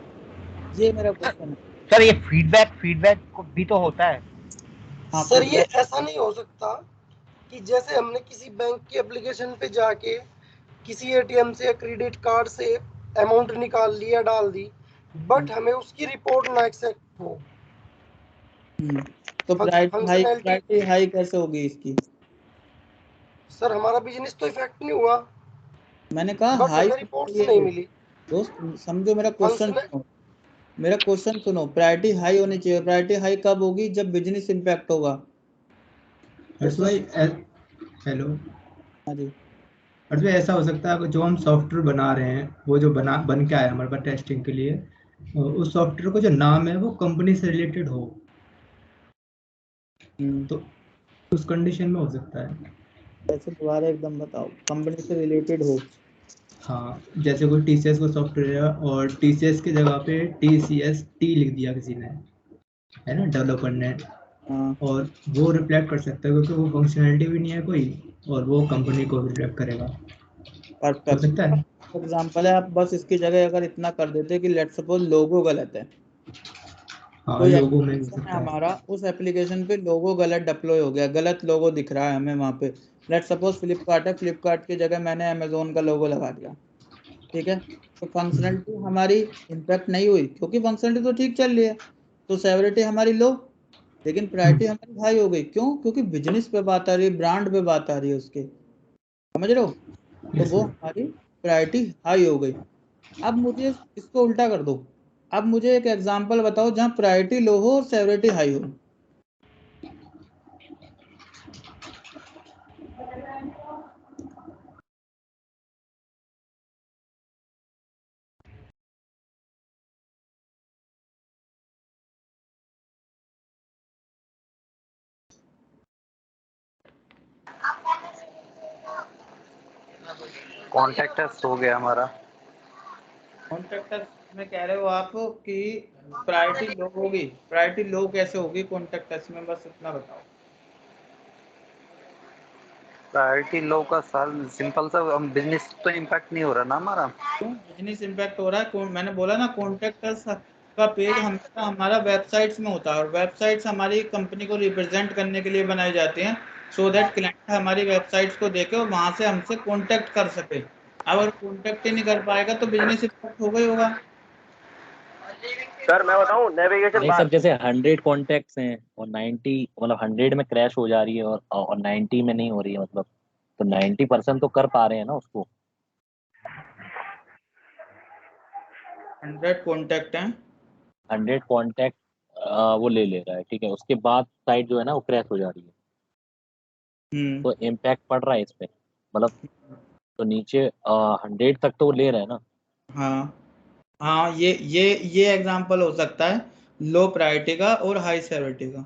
ये मेरा क्वेश्चन है। सर ये फीडबैक भी तो होता है। हाँ, सर ये feedback- ऐसा नहीं हो सकता कि जैसे हमने किसी बैंक की एप्लीकेशन पे जाके किसी एटीएम से क्रेडिट कार्ड से अमाउंट निकाल लिया, डाल दी, बट हमें उसकी रिपोर्ट ना एक्सेप्ट हो। तो फंक्शनैलिटी प्रायोरिटी हाई कैसे होगी इसकी? सर हमारा बिजनेस तो इफेक्ट नहीं हुआ, मैंने कहा बट हाई हमें रिपोर्ट्स नहीं मिली। दोस्त समझो मेरा क्वेश्चन फंक्शन सुनो, मेरा क्वेश्चन सुनो। प्रायोरिटी हाई होनी चाहिए। प्रायोरिटी हाई कब होगी? जब बिजनेस इम्पैक्ट होगा। हर्ष भाई, हेलो। हाँ जी। हर्ष भाई, ऐसा हो सकता है कि जो हम सॉफ्टवेयर बना रहे हैं, वो जो बन के आया हमारे पास टेस्टिंग के लिए, उस सॉफ्टवेयर को जो नाम है वो कंपनी से रिलेटेड हो, तो उस कंडीशन में हो सकता है। ऐसे दोबारा एकदम बताओ, कंपनी से रिलेटेड हो। हाँ, जैसे कोई TCS का सॉफ्टवेयर है और TCS की जगह पे TCS लिख दिया किसी ने, है ना, डेवलपर ने, और वो रिफ्लेक्ट कर सकता है क्योंकि वो फंक्शनैलिटी भी नहीं है कोई, और वो कंपनी को रिफ्लेक्ट करेगा। हो सकता है। एग्जाम्पल है, आप बस इसकी जगह अगर इतना कर देते कि लेट्स सपोज लोगो गलत है, हाँ, कोई लोगो में हो एप्लीकेशन है सकता है। हमारा, उस एप्लीकेशन पे लोगो गलत डिप्लॉय हो गया, गलत लोगो दिख रहा है हमें वहाँ पे। लेट्स सपोज फ्लिपकार्ट है, फ्लिपकार्ट की जगह मैंने अमेजोन का लोगो लगा दिया, ठीक है? तो फंक्शनलिटी हमारी इम्पैक्ट नहीं हुई क्योंकि फंक्शनलिटी तो ठीक चल रही है, तो सेवरिटी हमारी लो, लेकिन प्रायोरिटी हमारी हाई हो गई। क्यों? क्योंकि बिजनेस पे बात आ रही है, ब्रांड पे बात आ रही है उसके, समझ रहे हो? तो वो हमारी प्रायोरिटी हाई हो गई। अब मुझे इसको उल्टा कर दो, अब मुझे एक एग्जांपल बताओ जहां प्रायोरिटी लो हो और सेवरिटी हाई हो। कॉन्टेक्ट हो गया हमारा। कॉन्टेक्ट में कह रहे हो आप कि प्रायोरिटी लो होगी? प्रायोरिटी लो कैसे होगी कॉन्टेक्ट में? बस इतना बताओ। प्रायोरिटी लो का सर सिंपल सा, बिजनेस तो इम्पैक्ट नहीं हो रहा ना हमारा। बिजनेस इम्पैक्ट हो रहा है। मैंने बोला ना, कॉन्टेक्ट का पेज हमेशा हमारा वेबसाइट्स में होता है, और वेबसाइट्स हमारी कंपनी को रिप्रेजेंट करने के लिए बनाई जाती हैं, सो दैट क्लाइंट हमारी वेबसाइट्स को देखे और वहां से हमसे कॉन्टेक्ट कर सके। अगर कॉन्टेक्ट ही नहीं कर पाएगा तो बिजनेस इम्पैक्ट होगा ही होगा। सर मैं बताऊं, नेविगेशन नहीं सर, जैसे 100 कॉन्टेक्ट्स हैं और 90 मतलब 100 में क्रैश हो जा रही है और 90 में नहीं हो रही है, मतलब तो 90% तो कर पा रहे हैं ना उसको। 100 कॉन्टेक्ट हैं, 100 कॉन्टेक्ट वो ले रहा है, ठीक है, उसके बाद साइट जो है ना वो क्रैश हो जा रही है, तो इम्पैक्ट पड़ रहा है इस पे, मतलब तो नीचे 100 तक तो वो ले रहा है ना। हाँ हाँ, ये एग्जांपल हो सकता है लो प्रायोरिटी का और हाई सेवरिटी का।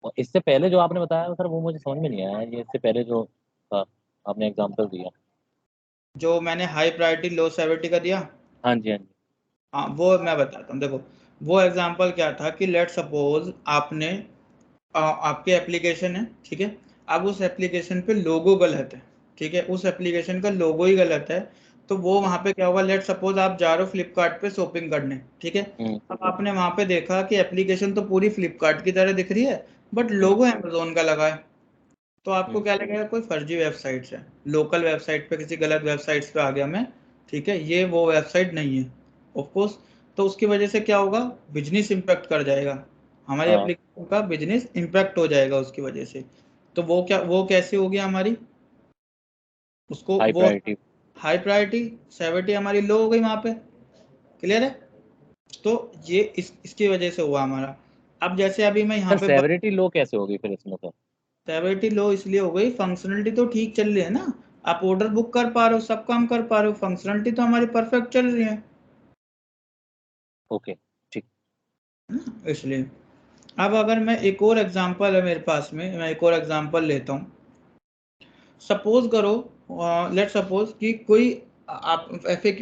और इससे पहले जो आपने बताया सर वो मुझे समझ में नहीं आया, ये इससे पहले जो था आपने एग्जांपल दिया। जो मैंने हाई प्रायोरिटी लो सेवरिटी का दिया, हाँ जी, हाँ जी। हाँ वो मैं बताता हूँ। देखो, वो एग्जांपल क्या था कि लेट सपोज आपने आपकी एप्लीकेशन है, ठीक है? अब उस एप्लीकेशन पे लोगो गलत है, ठीक है? उस एप्लीकेशन का लोगो ही गलत है, तो वो वहां पे क्या होगा, लेट सपोज आप जा रहे हो फ्लिपकार्ट पे शॉपिंग करने, ठीक है। अब आपने वहां पे देखा कि एप्लीकेशन तो पूरी फ्लिपकार्ट की तरह दिख रही है, बट लोगो अमेजोन का लगा है, तो आपको क्या लगेगा, कोई फर्जी वेबसाइट है, लोकल वेबसाइट पे, किसी गलत वेबसाइट्स पे आ गया मैं, ठीक है, ये वो वेबसाइट नहीं है ऑफ कोर्स। तो उसकी वजह से क्या होगा, बिजनेस इम्पैक्ट कर जाएगा, हमारी एप्लीकेशन का बिजनेस इम्पैक्ट हो जाएगा उसकी वजह से। तो वो कैसे होगी हमारी, उसको हाई वो प्रायोरिटी, हाई प्रायोरिटी, सेवरिटी हमारी लो हो गई वहां पे, क्लियर है। तो ये इसकी वजह से हुआ हमारा। अब जैसे अभी मैं यहाँ पे सेवरिटी लो कैसे होगी फिर इसमें? तो सेवरिटी लो इसलिए हो गई, फंक्शनलिटी तो ठीक चल रही है ना, आप ऑर्डर बुक कर पा रहे हो, सब काम कर पा रहे हो, फंक्शनलिटी तो हमारी परफेक्ट चल रही है। ओके ठीक, इसलिए अब अगर मैं एक और एग्जांपल है मेरे पास में, मैं एक और एग्जांपल लेता हूँ। सपोज करो, लेट सपोज कि कोई आप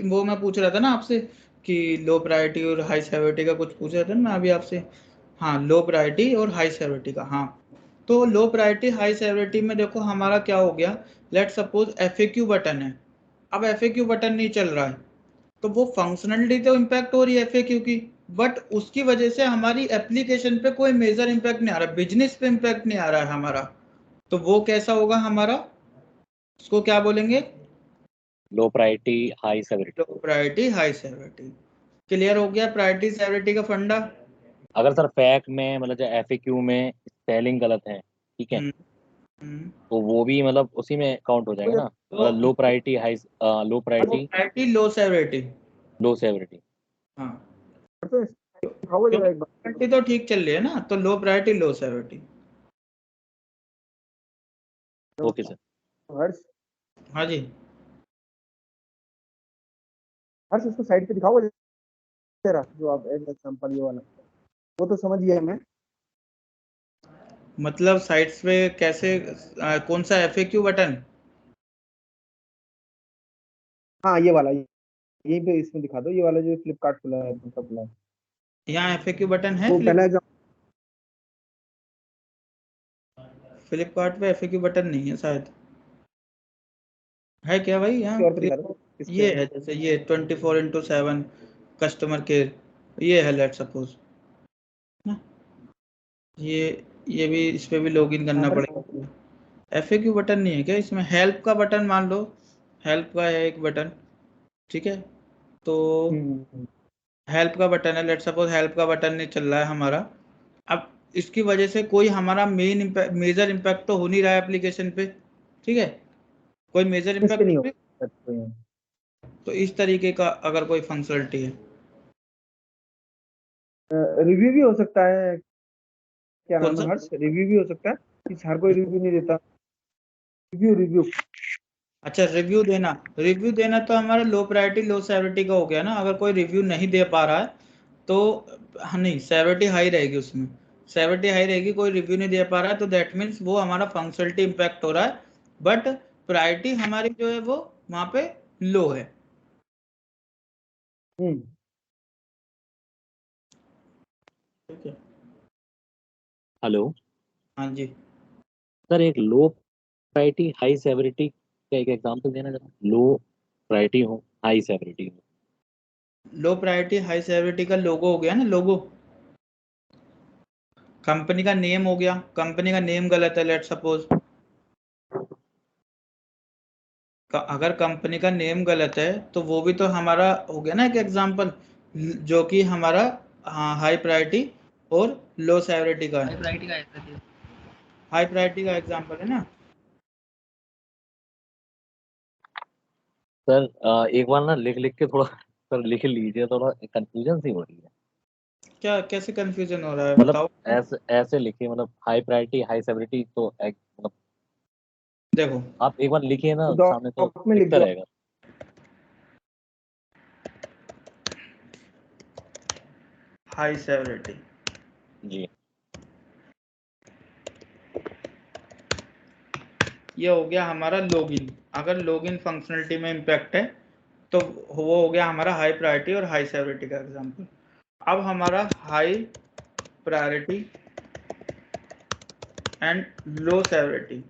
वो मैं पूछ रहा था ना आपसे कि लो प्रायोरिटी और हाई सेवरिटी का कुछ पूछ रहा था ना अभी आपसे। हाँ, लो प्रायोरिटी और हाई सेवरिटी का, हाँ। तो लो प्रायोरिटी हाई सेवरिटी में देखो हमारा क्या हो गया, लेट सपोज FAQ बटन है, अब FAQ बटन नहीं चल रहा है, तो वो फंक्शनलिटी तो इम्पैक्ट हो रही है FAQ की, बट उसकी वजह से हमारी एप्लीकेशन पे कोई मेजर इम्पैक्ट नहीं आ रहा, बिजनेस पे इम्पैक्ट नहीं आ रहा है हमारा। तो वो कैसा होगा हमारा, उसको क्या बोलेंगे, लो प्रायोरिटी हाई सेवरिटी। लो प्रायोरिटी हाई सेवरिटी। क्लियर हो गया प्रायोरिटी सेवरिटी का फंडा। अगर सर फैक में मतलब जो FAQ में स्पेलिंग गलत है, ठीक है, तो वो भी मतलब उसी में काउंट हो जाएगा ना, मतलब low priority high, low priority low severity, low severity. हाँ, प्रायोरिटी तो ठीक चल रही है ना, तो low priority low severity. Okay sir. Harsh, हाँ जी, हर्ष उसको साइड पे दिखाओ तेरा जो आप एग्जांपल ये वाला, वो तो समझ गया मैं। मतलब साइट्स पे कैसे, कौन सा FAQ बटन? हाँ ये वाला, यहीं पे इसमें दिखा दो, ये वाला जो फ्लिपकार्ट खुला है, कौन सा खुला है, यहाँ FAQ बटन है तो पहला फ्लिपकार्ट पे FAQ बटन नहीं है शायद, है क्या भाई यहाँ? और पे दिखा दो ये है, जैसे ये 24/7 कस्टमर केयर, ये है लेट सपोज ना, ये भी, इस पे भी लॉगिन करना पड़ेगा। FAQ बटन नहीं है क्या इसमें? हेल्प का बटन मान लो, हेल्प का है एक बटन, ठीक है, तो हेल्प का बटन है, लेट सपोज हेल्प का बटन नहीं चल रहा है हमारा। अब इसकी वजह से कोई हमारा मेजर इम्पैक्ट तो हो नहीं रहा है एप्लीकेशन पे, ठीक है, कोई मेजर इम्पैक्ट नहीं हो, तो इस तरीके का अगर कोई फंक्शनलिटी है, रिव्यू भी हो सकता है, क्या नाम है हर्ष, रिव्यू भी हो सकता है कि हर कोई रिव्यू नहीं देता, रिव्यू। अच्छा, रिव्यू देना तो हमारा लो प्रायोरिटी लो सेवरिटी का हो गया ना। अगर कोई रिव्यू नहीं दे पा रहा है तो नहीं, सेवरिटी हाई रहेगी, उसमें सेवरिटी हाई रहेगी, कोई रिव्यू नहीं दे पा रहा है तो दैट मीन्स वो हमारा फंक्शनलिटी इम्पैक्ट हो रहा है, बट प्रायोरिटी हमारी जो है वो वहां पे लो है। ठीक है, हेलो, हाँ जी, सर एक लो प्रायोरिटी हाई सेवरिटी का एक एग्जांपल देना जरा। लो प्रायोरिटी हो, हाई सेवरिटी हो। लो प्रायोरिटी हाई सेवरिटी का लोगो हो गया ना, लोगो, कंपनी का नेम हो गया, कंपनी का नेम गलत है लेट सपोज, अगर कंपनी का नेम गलत है तो वो भी तो हमारा हो गया ना एक एग्जांपल, जो कि हमारा हाई प्रायोरिटी और लो सेवरिटी का है, हाई प्रायोरिटी का एग्जांपल है ना। सर एक बार ना लिख लिख के थोड़ा सर लिख लीजिए, थोड़ा कंफ्यूजन सी हो रही है। क्या, कैसे कंफ्यूजन हो रहा है मतलब बताओ? ऐसे लिखिए, मतलब हाई प्रायोरिटी हाई सेवरिटी, तो मतलब देखो आप एक बार लिखिए ना सामने तो में लिख दिखता दो, रहेगा। हाई सेवरिटी जी, ये हो गया हमारा लॉगिन, अगर लॉगिन फंक्शनलिटी में इम्पैक्ट है तो वो हो गया हमारा हाई प्रायोरिटी और हाई सेवरिटी का एग्जांपल। अब हमारा high priority and low severity,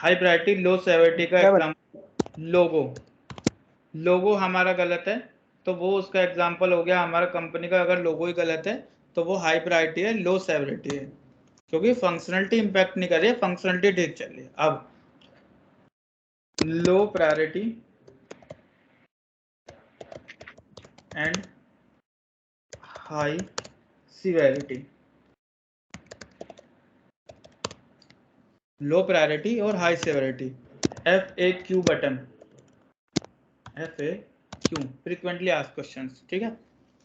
high priority low severity का एग्जाम्पल लोगो हमारा गलत है तो वो उसका एग्जाम्पल हो गया। हमारा कंपनी का अगर लोगो ही गलत है तो वो हाई प्रायोरिटी है, लो सेवरिटी है, क्योंकि फंक्शनलिटी इंपैक्ट नहीं कर रही है, फंक्शनलिटी ठीक चल रही है। अब low priority and high severity, low priority और high severity. FAQ button, FAQ frequently asked questions, ठीक है।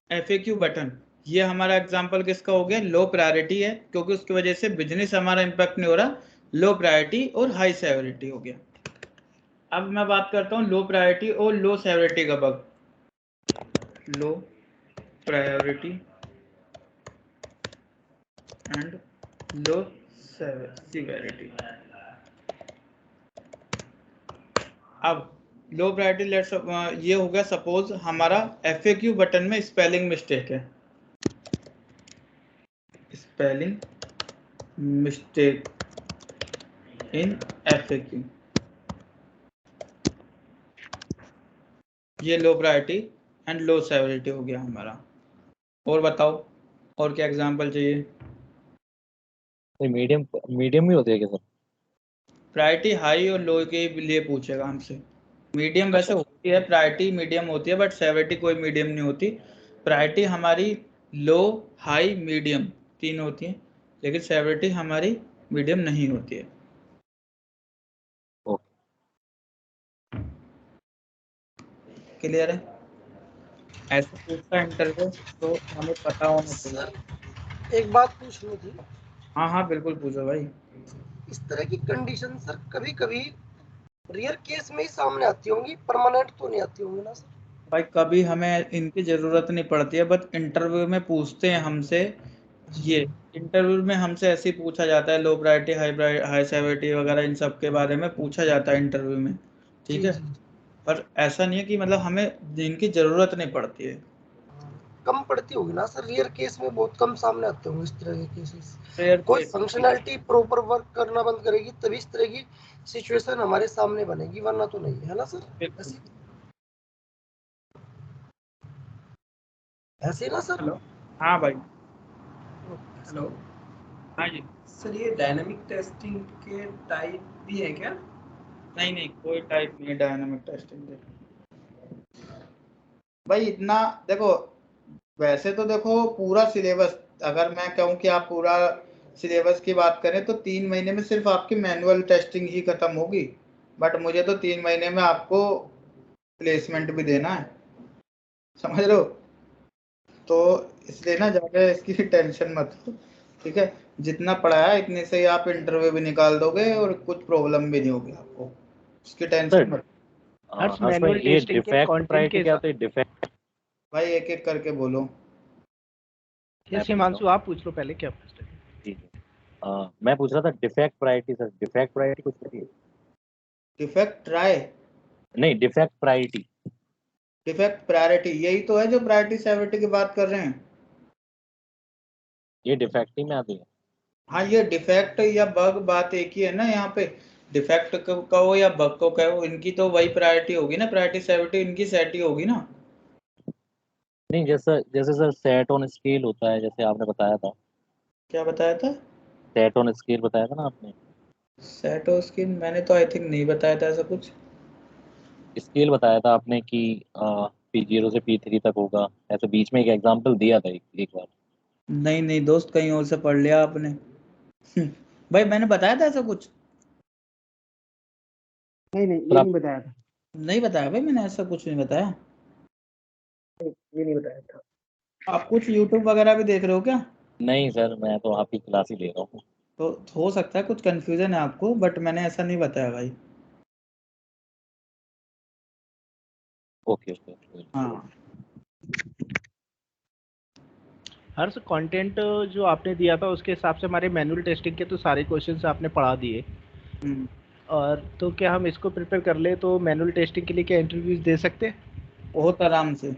FAQ बटन ये हमारा एग्जांपल किसका हो गया? लो प्रायोरिटी है, क्योंकि उसकी वजह से बिजनेस हमारा इंपैक्ट नहीं हो रहा, लो प्रायोरिटी और हाई सेवरिटी हो गया। अब मैं बात करता हूँ लो प्रायोरिटी और लो सेवरिटी का bug. Low priority and low severity. अब लो प्रायोरिटी लेट्स ये हो गया, सपोज हमारा FAQ बटन में स्पेलिंग मिस्टेक है, स्पेलिंग मिस्टेक इन FAQ, ये लो प्रायोरिटी एंड लो सेवरिटी हो गया हमारा। और बताओ और क्या एग्जांपल चाहिए? मीडियम भी होती है क्या सर? प्रायोरिटी हाई और लो के लिए पूछेगा हमसे। मीडियम वैसे होती है, प्रायोरिटी मीडियम होती है, बट सेवरिटी कोई मीडियम नहीं होती। प्रायोरिटी हमारी लो, हाई, मीडियम तीन होती है, लेकिन सेवरिटी हमारी मीडियम नहीं होती है। क्लियर है? ऐसा पूछता इंटरव्यू तो हमें पता होना चाहिए। एक बात पूछनी थी। हाँ हाँ बिल्कुल पूछो भाई। इस तरह की कंडीशन सर कभी कभी रेयर केस में ही सामने आती होंगी, परमानेंट तो नहीं आती होंगी ना सर? भाई कभी हमें इनकी जरूरत नहीं पड़ती है, बट इंटरव्यू में पूछते हैं हमसे। ये इंटरव्यू में हमसे ऐसे ही पूछा जाता है, लो प्रायोरिटी हाई सेवरिटी वगैरह इन सब के बारे में पूछा जाता है इंटरव्यू में, ठीक है। पर ऐसा नहीं है कि मतलब हमें इनकी जरूरत नहीं पड़ती है। कम पड़ती होगी ना सर, रेयर केस में बहुत कम सामने आते होंगे इस तरह के केसेस। रेयर कोई फंक्शनैलिटी प्रॉपर वर्क करना बंद करेगी तभी इस तरह की सिचुएशन हमारे सामने बनेगी, वरना तो नहीं है ना सर? ऐसे ना सर? हाँ भाई। हेलो हाँ जी सर, ये डायनामिक टेस्टिंग के टाइप भी है क्या? नहीं नहीं, कोई टाइप नहीं है डायनामिक टेस्टिंग के भाई। इतना देखो, वैसे तो देखो पूरा सिलेबस, अगर मैं कहूँ कि आप पूरा सिलेबस की बात करें तो 3 महीने में सिर्फ आपकी मैनुअल टेस्टिंग ही खत्म होगी, बट मुझे तो 3 महीने में आपको प्लेसमेंट भी देना है, समझ लो। तो इसलिए ना ज़्यादा इसकी टेंशन मत लो, ठीक है। जितना पढ़ाया है इतने से ही आप इंटरव्यू भी निकाल दोगे और कुछ प्रॉब्लम भी नहीं होगी आपको, इसकी टेंशन मत। मैनुअल टेस्टिंग के कंटेंट के क्या? तो डिफेक्ट भाई एक एक करके बोलो। जैसे हिमांशु आप पूछ लो पहले, क्या पूछ रहे थे? मैं पूछ रहा था defect priority sir, defect priority कुछ नहीं है? डिफेक्ट ट्राई नहीं, डिफेक्ट प्रायोरिटी। डिफेक्ट प्रायोरिटी यही तो है जो प्रायोरिटी सेवरिटी की बात कर रहे हैं। ये डिफेक्ट ही में आती है। हाँ, ये डिफेक्ट या बग बात एक ही है ना। यहाँ पे डिफेक्ट कहो या बग को कहो, इनकी तो वही प्रायोरिटी होगी ना, प्रायोरिटी सेवरिटी इनकी सेट ही होगी ना। नहीं, जैसे सर सेट ऑन स्केल होता है, जैसे आपने बताया था। क्या बताया था? सेट ऑन स्केल बताया था ना आपने। सेट ऑन स्केल मैंने तो आई थिंक नहीं बताया था ऐसा कुछ। स्केल बताया था आपने कि P0 से P3 तक होगा, ऐसे बीच में एक एग्जांपल दिया था एक बार। नहीं नहीं दोस्त, कहीं और से पढ़ लिया आपने। भाई मैंने बताया था ऐसा कुछ? नहीं नहीं, ये नहीं बताया था। नहीं बताया भाई, मैंने ऐसा कुछ नहीं बताया। ये नहीं बताया था। आप कुछ यूट्यूब वगैरह भी देख रहे हो क्या? नहीं सर, मैं तो आपकी क्लास ही ले रहा हूँ। तो हो सकता है कुछ कंफ्यूजन है आपको, बट मैंने ऐसा नहीं बताया भाई। ओके। हाँ हर्ष, कंटेंट जो आपने दिया था उसके हिसाब से हमारे मैनुअल टेस्टिंग के तो सारे क्वेश्चंस आपने पढ़ा दिए। और तो क्या हम इसको प्रिपेयर कर ले तो मैनुअल टेस्टिंग के लिए क्या इंटरव्यूज दे सकते हैं? बहुत आराम से,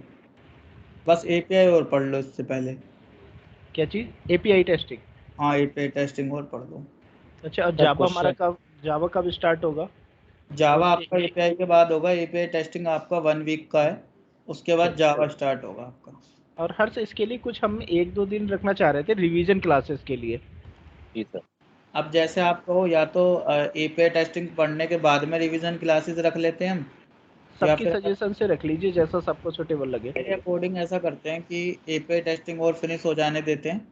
बस API और पढ़ लो इससे पहले। क्या चीज़? API testing? हाँ, API टेस्टिंग और पढ़ लो। अच्छा, और जावा हमारा कब जावा कब स्टार्ट होगा? जावा आपका एपीआई के बाद होगा। एपीआई टेस्टिंग आपका 1 वीक का है, उसके बाद जावा स्टार्ट होगा आपका। और हर से इसके लिए कुछ हम 1-2 दिन रखना चाह रहे थे रिवीजन क्लासेस के लिए। जी सर। अब जैसे आप कहो, या तो एपीआई टेस्टिंग पढ़ने के बाद में रिवीजन क्लासेस रख लेते हैं हम, या सबकी सजेशन से रख लीजिए जैसा सबको सूटेबल लगे। मेरे अकॉर्डिंग ऐसा करते हैं कि एपीआई टेस्टिंग और फिनिश हो जाने देते हैं,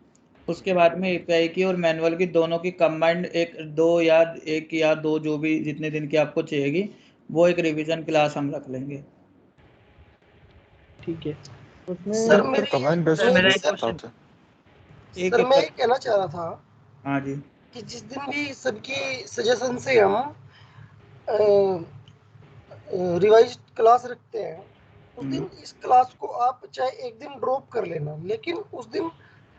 उसके बाद में एपीआई की और मैनुअल की दोनों की कंबाइंड एक या दो जो भी जितने दिन की आपको चाहिएगी, वो एक रिवीजन क्लास हम रख लेंगे। ठीक है। सर मैं ये कहना चाह रहा था, हाँ जी, कि जिस दिन भी सबकी सजेशन से हम रिवाइज क्लास रखते हैं, उस दिन इस क्लास को आप चाहे एक दिन ड्रॉप कर लेना, लेकिन उस दिन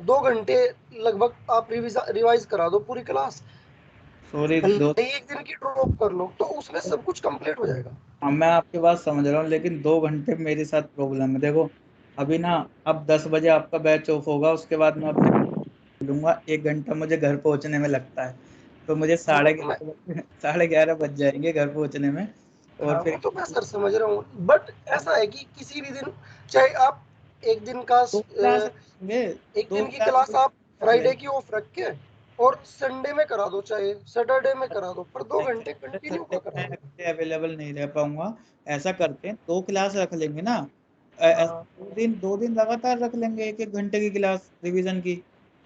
2 घंटे लगभग आप रिवाइज करा दो पूरी क्लास। सॉरी एक दिन की ड्रॉप कर लो तो उसमें सब कुछ कंप्लीट हो जाएगा। हाँ, मैं आपकी बात समझ रहा हूँ, लेकिन 2 घंटे मेरे साथ प्रॉब्लम है। देखो अभी ना, अब 10 बजे आपका बैच ऑफ होगा, उसके बाद मैं अपने लूंगा, 1 घंटा मुझे घर पहुंचने में लगता है, तो मुझे 11:30 बज जाएंगे घर पहुंचने में। और हाँ, फिर वो तो मैं सर समझ रहा हूँ, बट ऐसा है कि किसी भी दिन, चाहे आप एक दिन का एक दिन की क्लास आप फ्राइडे की ऑफ रख के और संडे में करा दो, चाहे सैटरडे में करा दो, पर 2 घंटे कंटिन्यू का करा दो। अवेलेबल नहीं रह पाऊंगा। ऐसा करते हैं, 2 क्लास रख लेंगे ना, 2 दिन लगातार रख लेंगे 1-1 घंटे की क्लास रिवीजन की,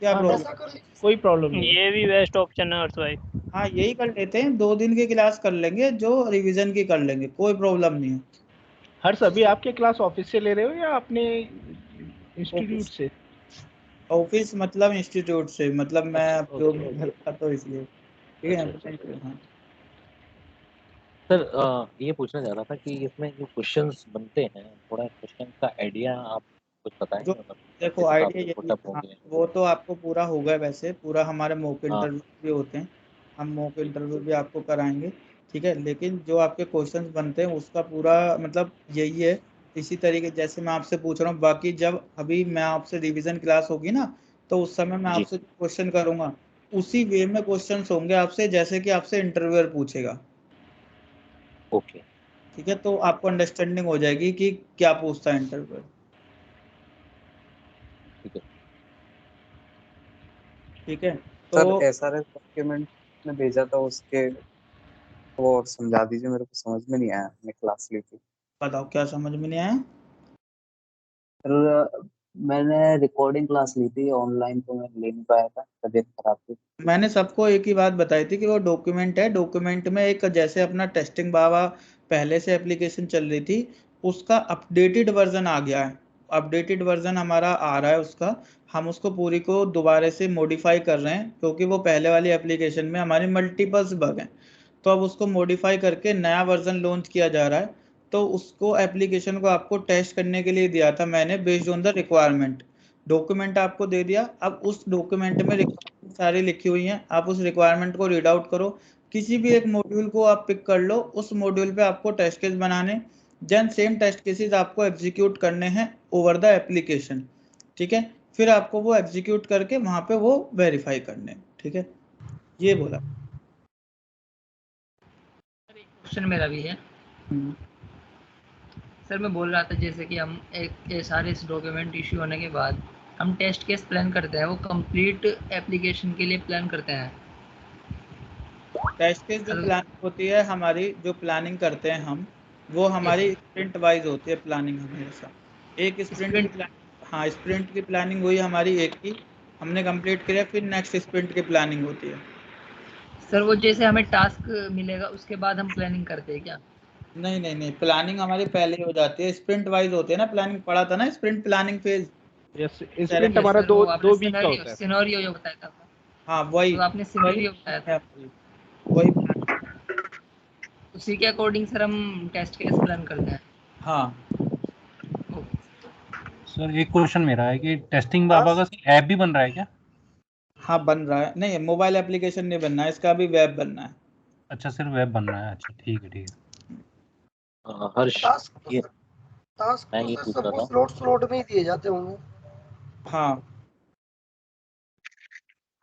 क्या प्रॉब्लम? कोई प्रॉब्लम नहीं। ये भी बेस्ट ऑप्शन है हर्ष भाई। हाँ, यही कर लेते हैं, 2 दिन की क्लास कर लेंगे, जो रिवीजन की कर लेंगे, कोई प्रॉब्लम नहीं है। हर्ष अभी आपके क्लास ऑफिस से ले रहे हो या अपने इंस्टीट्यूट से? ऑफिस मतलब इंस्टीट्यूट से, मतलब मैं जो घर था तो इसलिए, ठीक है। हाँ सर ये पूछना चाह रहा था कि इसमें जो क्वेश्चंस बनते हैं, थोड़ा क्वेश्चन का आइडिया आप कुछ बताएंगे? मतलब देखो आइडिया यही, हाँ, वो तो आपको पूरा होगा, वैसे पूरा हमारे मॉक इंटरव्यू भी होते हैं, हम मॉक इंटरव्यू भी आपको कराएंगे, ठीक है। लेकिन जो आपके क्वेश्चंस बनते हैं उसका पूरा मतलब यही है, इसी तरीके जैसे मैं आपसे पूछ रहा हूँ। बाकी जब अभी मैं आपसे रिवीजन क्लास होगी ना, तो उस समय मैं आपसे क्वेश्चन करूंगा, उसी वे में क्वेश्चंस होंगे आपसे, जैसे कि आपसे इंटरव्यूअर पूछेगा। ओके, ठीक है, तो आपको अंडरस्टैंडिंग हो जाएगी कि क्या पूछता है इंटरव्यूअर। ठीक है, ठीक है। सर SRS डॉक्यूमेंट में भेजा था, उसके वो और समझा दीजिए, मेरे को समझ में नहीं आया, मैंने क्लास ली थी। बताओ क्या समझ में नहीं आया? सर मैंने रिकॉर्डिंग क्लास ली थी ऑनलाइन, तो मैं ले नहीं पाया था, तबीयत खराब थी। मैंने सबको एक ही बात बताई थी कि वो डॉक्यूमेंट है, डॉक्यूमेंट में एक जैसे अपना टेस्टिंग बाबा पहले से एप्लीकेशन चल रही थी, उसका अपडेटेड वर्जन आ गया है, अपडेटेड वर्जन हमारा आ रहा है उसका, हम उसको पूरी को दोबारा से मॉडिफाई कर रहे हैं, क्योंकि वो पहले वाली एप्लीकेशन में हमारी मल्टीपल्स बग हैं, तो अब उसको मॉडिफाई करके नया वर्जन लॉन्च किया जा रहा है। तो उसको एप्लीकेशन को आपको टेस्ट करने के लिए दिया था मैंने, based on the requirement. Document आपको दे दिया, अब उस डॉक्यूमेंट में रिक्वायरमेंट सारी लिखी हुई हैं, आप उस रिक्वायरमेंट को रीड आउट करो, किसी भी एक मॉड्यूल को आप पिक कर लो, उस मॉड्यूल पे आपको टेस्ट केस बनाने, देन सेम टेस्ट केसेस आपको एग्जीक्यूट करने हैं ओवर द एप्लीकेशन, ठीक है। फिर आपको वो एग्जीक्यूट करके वहां पे वो वेरीफाई करने, ठीक है, ये बोला। क्वेश्चन मेरा भी है सर, मैं बोल रहा था जैसे कि हम एक सारे इस डॉक्यूमेंट इश्यू होने के बाद हम टेस्ट केस प्लान करते हैं, वो कंप्लीट एप्लीकेशन के लिए प्लान करते हैं। टेस्ट केस जो प्लानिंग होती है हमारी, जो प्लानिंग करते हैं हम, वो हमारी स्प्रिंट वाइज होती है प्लानिंग हमेशा। एक स्प्रिंट की प्लानिंग, हाँ स्प्रिंट की प्लानिंग हुई हमारी, एक की हमने कंप्लीट किया, फिर नेक्स्ट स्प्रिंट की प्लानिंग होती है। सर वो जैसे हमें टास्क मिलेगा उसके बाद हम प्लानिंग करते हैं क्या? नहीं नहीं नहीं, प्लानिंग हमारी पहले ही हो जाती है, स्प्रिंट वाइज होती है ना प्लानिंग, पढ़ा था ना sprint planning phase. Yes, sprint हमारा दो वीक का होता है। सिनेरियो जो बताया था, हाँ वही, तो आपने सिनेरियो बताया था, वही उसी के अकॉर्डिंग सर हम टेस्ट केस प्लान करते हैं। हाँ सर एक क्वेश्चन मेरा है कि टेस्टिंग बाबा का ऐप भी बन रहा है क्या? हाँ बन रहा है, नहीं मोबाइल एप्लीकेशन नहीं बनना है, इसका भी वेब बनना है। अच्छा, सिर्फ वेब बनना है, अच्छा ठीक है ठीक है। हर्ष टास्क तो सर सबको स्लॉट में ही दिए जाते होंगे। हाँ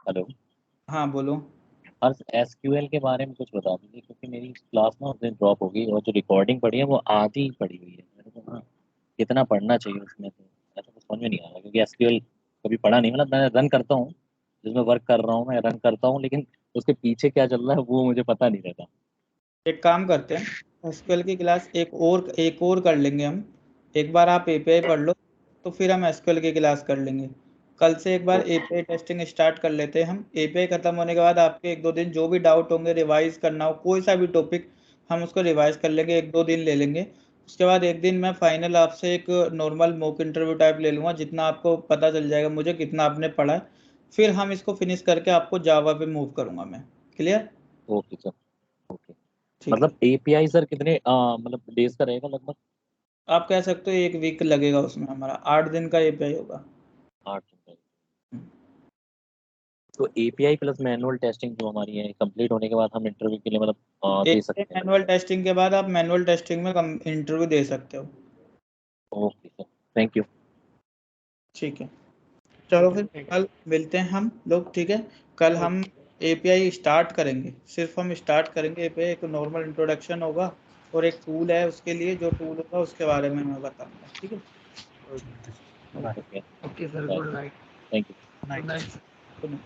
हेलो, हाँ बोलो। और एसक्यूएल के बारे में कुछ बता दीजिए, क्योंकि मेरी क्लास ना उस दिन ड्रॉप हो गई और जो रिकॉर्डिंग पड़ी है वो आधी ही पड़ी हुई है। मेरे को ना कितना पढ़ना चाहिए उसमें, तो ऐसा कुछ समझ में नहीं आ रहा, क्योंकि एसक्यूएल कभी पढ़ा नहीं। मतलब मैं रन करता हूँ, जिसमें वर्क कर रहा हूँ मैं रन करता हूँ, लेकिन उसके पीछे क्या चल रहा है वो मुझे पता नहीं रहता। एक काम करते हैं, एसक्यूएल की क्लास एक और कर लेंगे हम। एक बार आप एपीआई पढ़ लो तो फिर हम एसक्यूएल की क्लास कर लेंगे। कल से एक बार एपीआई टेस्टिंग स्टार्ट कर लेते हैं हम। एपीआई खत्म होने के बाद आपके 1-2 दिन जो भी डाउट होंगे, रिवाइज करना हो कोई सा भी टॉपिक, हम उसको रिवाइज कर लेंगे, 1-2 दिन ले लेंगे। उसके बाद एक दिन मैं फाइनल आपसे एक नॉर्मल मॉक इंटरव्यू टाइप ले लूँगा, जितना आपको पता चल जाएगा मुझे कितना आपने पढ़ा है। फिर हम इसको फिनिश करके आपको जावा पे मूव करूँगा मैं। क्लियर? Okay sir, okay. मतलब एपीआई सर कितने मतलब डेज का रहेगा लगभग? आप कह सकते हो 1 वीक लगेगा उसमें, हमारा 8 दिन का एपीआई होगा। 8 दिन का। तो एपीआई प्लस मैनुअल टेस्टिंग जो हमारी है कंप्लीट होने के बाद हम इंटरव्यू के लिए मतलब दे सकते हैं? मैनुअल टेस्टिंग के बाद आप मैनुअल टेस्टिंग में इंटरव्यू दे सकते हो। Okay sir, thank you. ठीक है, चलो फिर कल मिलते हैं हम लोग। ठीक है, कल हम एपीआई स्टार्ट करेंगे, सिर्फ हम स्टार्ट करेंगे एपीआई। एक नॉर्मल इंट्रोडक्शन होगा और एक टूल है उसके लिए, जो टूल होगा उसके बारे में मैं बताऊंगा। ठीक है, okay sir, good night. Thank you. Good night.